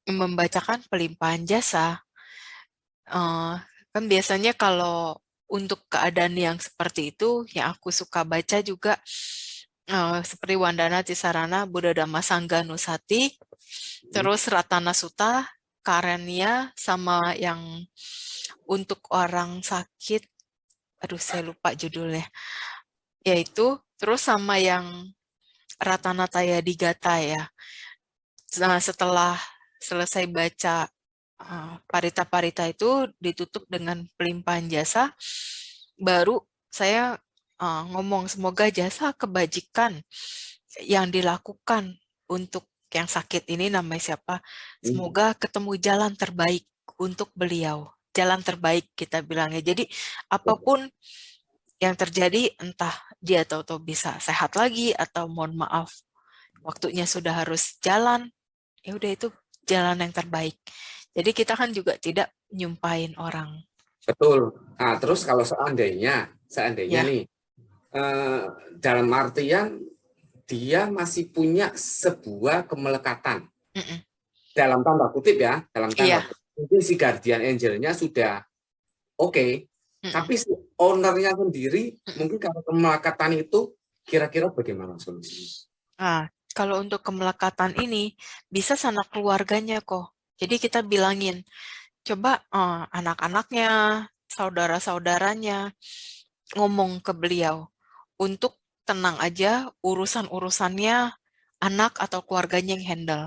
membacakan pelimpahan jasa, kan biasanya kalau untuk keadaan yang seperti itu, yang aku suka baca juga seperti Wandana Tisarana, Buddha Dhamma Sangga Nusati, terus Ratana Sutta, Karenia, sama yang untuk orang sakit, aduh saya lupa judulnya, yaitu terus sama yang Ratana Taya Digata ya. Nah, setelah selesai baca parita-parita itu ditutup dengan pelimpahan jasa, baru saya ngomong semoga jasa kebajikan yang dilakukan untuk yang sakit ini namanya siapa, semoga ketemu jalan terbaik untuk beliau, jalan terbaik kita bilangnya. Jadi apapun yang terjadi, entah dia tahu-tahu bisa sehat lagi atau mohon maaf waktunya sudah harus jalan, ya udah itu jalan yang terbaik. Jadi kita kan juga tidak nyumpahin orang. Betul. Nah, terus kalau seandainya Ya. nih, dalam artian dia masih punya sebuah kemelekatan. Dalam tanda kutip ya, dalam tanda kutip. Mungkin si guardian angelnya sudah oke, tapi si ownernya sendiri mungkin kalau kemelekatan itu kira-kira bagaimana solusinya? Nah, kalau untuk kemelekatan ini bisa sanak keluarganya kok. Jadi kita bilangin, coba anak-anaknya, saudara-saudaranya ngomong ke beliau untuk tenang aja, urusan-urusannya anak atau keluarganya yang handle,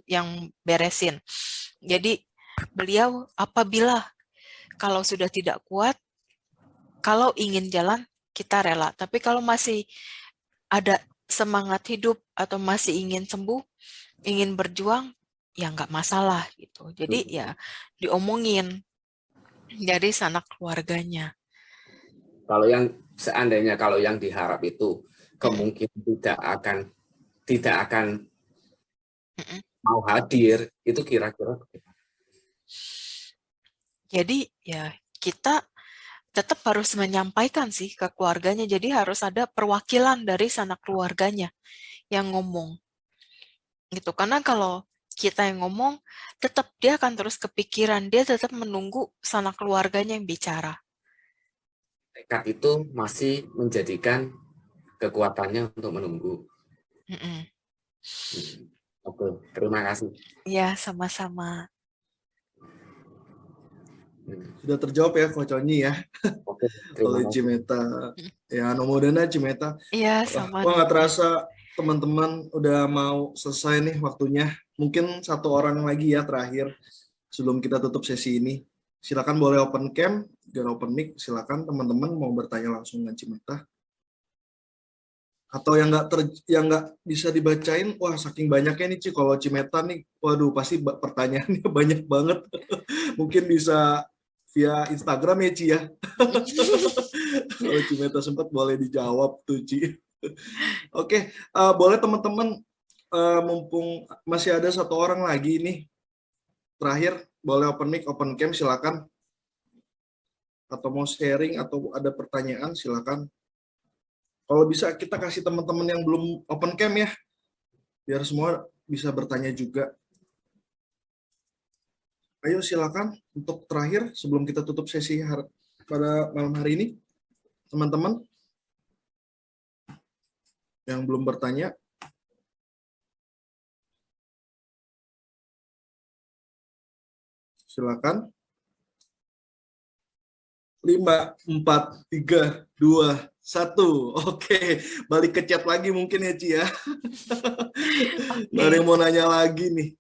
yang beresin. Jadi beliau apabila kalau sudah tidak kuat, kalau ingin jalan kita rela. Tapi kalau masih ada semangat hidup atau masih ingin sembuh, ingin berjuang, ya nggak masalah gitu. Jadi ya diomongin dari sanak keluarganya. Kalau yang seandainya kalau yang diharap itu kemungkinan tidak akan mau hadir, itu kira-kira bagaimana? Jadi ya kita tetap harus menyampaikan sih ke keluarganya. Jadi harus ada perwakilan dari sanak keluarganya yang ngomong. Gitu. Karena kalau kita yang ngomong, tetap dia akan terus kepikiran, dia tetap menunggu sanak keluarganya yang bicara. Tekad itu masih menjadikan kekuatannya untuk menunggu. Oke, terima kasih. Ya, sama-sama. Sudah terjawab ya Coach Oni ya Oke, terima oleh kasih. Cimeta. Ya, nomodana Cimeta. Iya, sama. Wah, nggak terasa teman-teman udah mau selesai nih waktunya. Mungkin satu orang lagi ya terakhir sebelum kita tutup sesi ini. Silakan boleh open cam, dan open mic. Silakan teman-teman mau bertanya langsung dengan Cimeta. Atau yang nggak bisa dibacain, wah saking banyaknya nih Ci, kalau Cimeta nih, waduh pasti pertanyaannya banyak banget. Mungkin bisa via Instagram ya Ci ya. Kalau Cimeta sempat boleh dijawab tuh Ci. Oke, boleh teman-teman, mumpung masih ada satu orang lagi nih, terakhir boleh open mic, open cam silakan. Atau mau sharing atau ada pertanyaan silakan. Kalau bisa kita kasih teman-teman yang belum open cam ya, biar semua bisa bertanya juga. Ayo silakan untuk terakhir sebelum kita tutup sesi pada malam hari ini, teman-teman yang belum bertanya. Silakan. 5, 4, 3, 2, 1. Oke, balik ke chat lagi mungkin ya Ci ya. Nggak ada yang mau nanya lagi nih.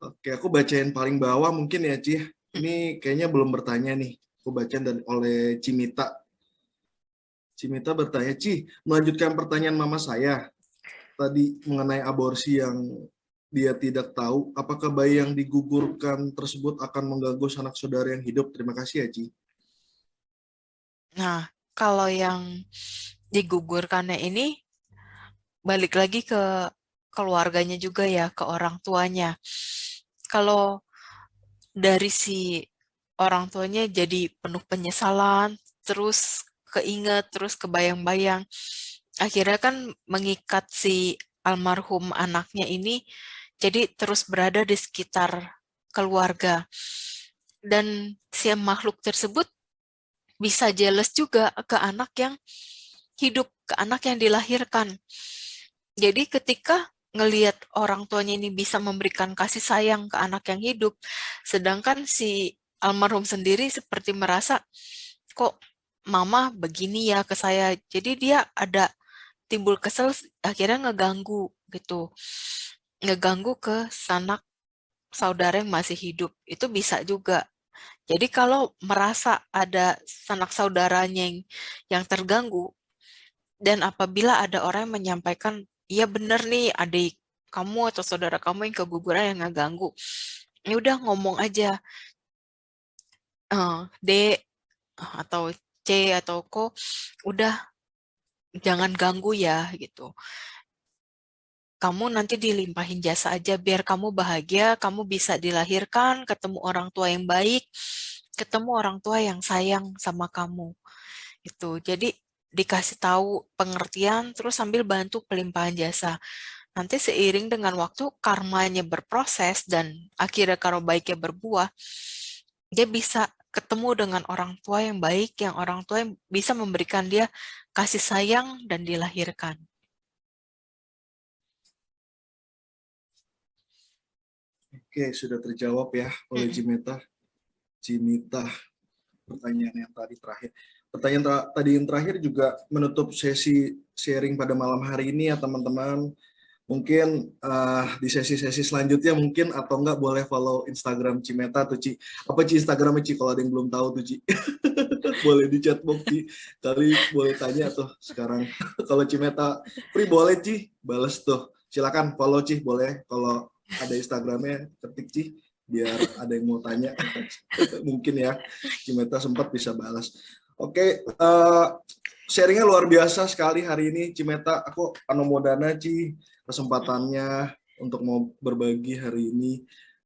Oke, aku bacain paling bawah mungkin ya Ci. Ini kayaknya belum bertanya nih. Aku bacain oleh Cimita. Cimita bertanya, Ci, melanjutkan pertanyaan mama saya tadi mengenai aborsi yang dia tidak tahu, apakah bayi yang digugurkan tersebut akan mengganggu sanak saudara yang hidup? Terima kasih ya, Ci. Nah, kalau yang digugurkannya ini balik lagi ke keluarganya juga ya, ke orang tuanya. Kalau dari si orang tuanya jadi penuh penyesalan, terus keinget, terus kebayang-bayang, akhirnya kan mengikat si almarhum anaknya ini jadi terus berada di sekitar keluarga. Dan si makhluk tersebut bisa jealous juga ke anak yang hidup, ke anak yang dilahirkan. Jadi ketika ngelihat orang tuanya ini bisa memberikan kasih sayang ke anak yang hidup, sedangkan si almarhum sendiri seperti merasa, kok mama begini ya ke saya. Jadi dia ada timbul kesel, akhirnya ngeganggu gitu. Ngeganggu ke sanak saudara yang masih hidup. Itu bisa juga. Jadi kalau merasa ada sanak saudaranya yang terganggu, dan apabila ada orang yang menyampaikan, iya bener nih adik kamu atau saudara kamu yang keguguran yang ngeganggu, ya udah ngomong aja, D atau C atau Ko, udah jangan ganggu ya gitu. Kamu nanti dilimpahin jasa aja biar kamu bahagia, kamu bisa dilahirkan, ketemu orang tua yang baik, ketemu orang tua yang sayang sama kamu. Itu. Jadi dikasih tahu pengertian terus sambil bantu pelimpahan jasa. Nanti seiring dengan waktu karmanya berproses dan akhirnya karo baiknya berbuah, dia bisa ketemu dengan orang tua yang baik, yang orang tua yang bisa memberikan dia kasih sayang dan dilahirkan. Oke, sudah terjawab ya oleh Cimita. Pertanyaan yang tadi terakhir. Pertanyaan tadi yang terakhir juga menutup sesi sharing pada malam hari ini ya teman-teman. Mungkin di sesi-sesi selanjutnya mungkin atau enggak boleh follow Instagram Cimeta atau Ci. Apa Ci Instagramnya Ci kalau ada yang belum tahu tuh Ci. Boleh di chat box Ci. Kali boleh tanya tuh sekarang. Kalau Cimeta free boleh Ci, balas tuh. Silakan follow Ci, boleh. Kalau ada Instagramnya ketik Ci biar ada yang mau tanya. Mungkin ya Cimeta sempat bisa balas. Oke, sharingnya luar biasa sekali hari ini Cimeta. Aku anumodana Ci kesempatannya untuk mau berbagi hari ini.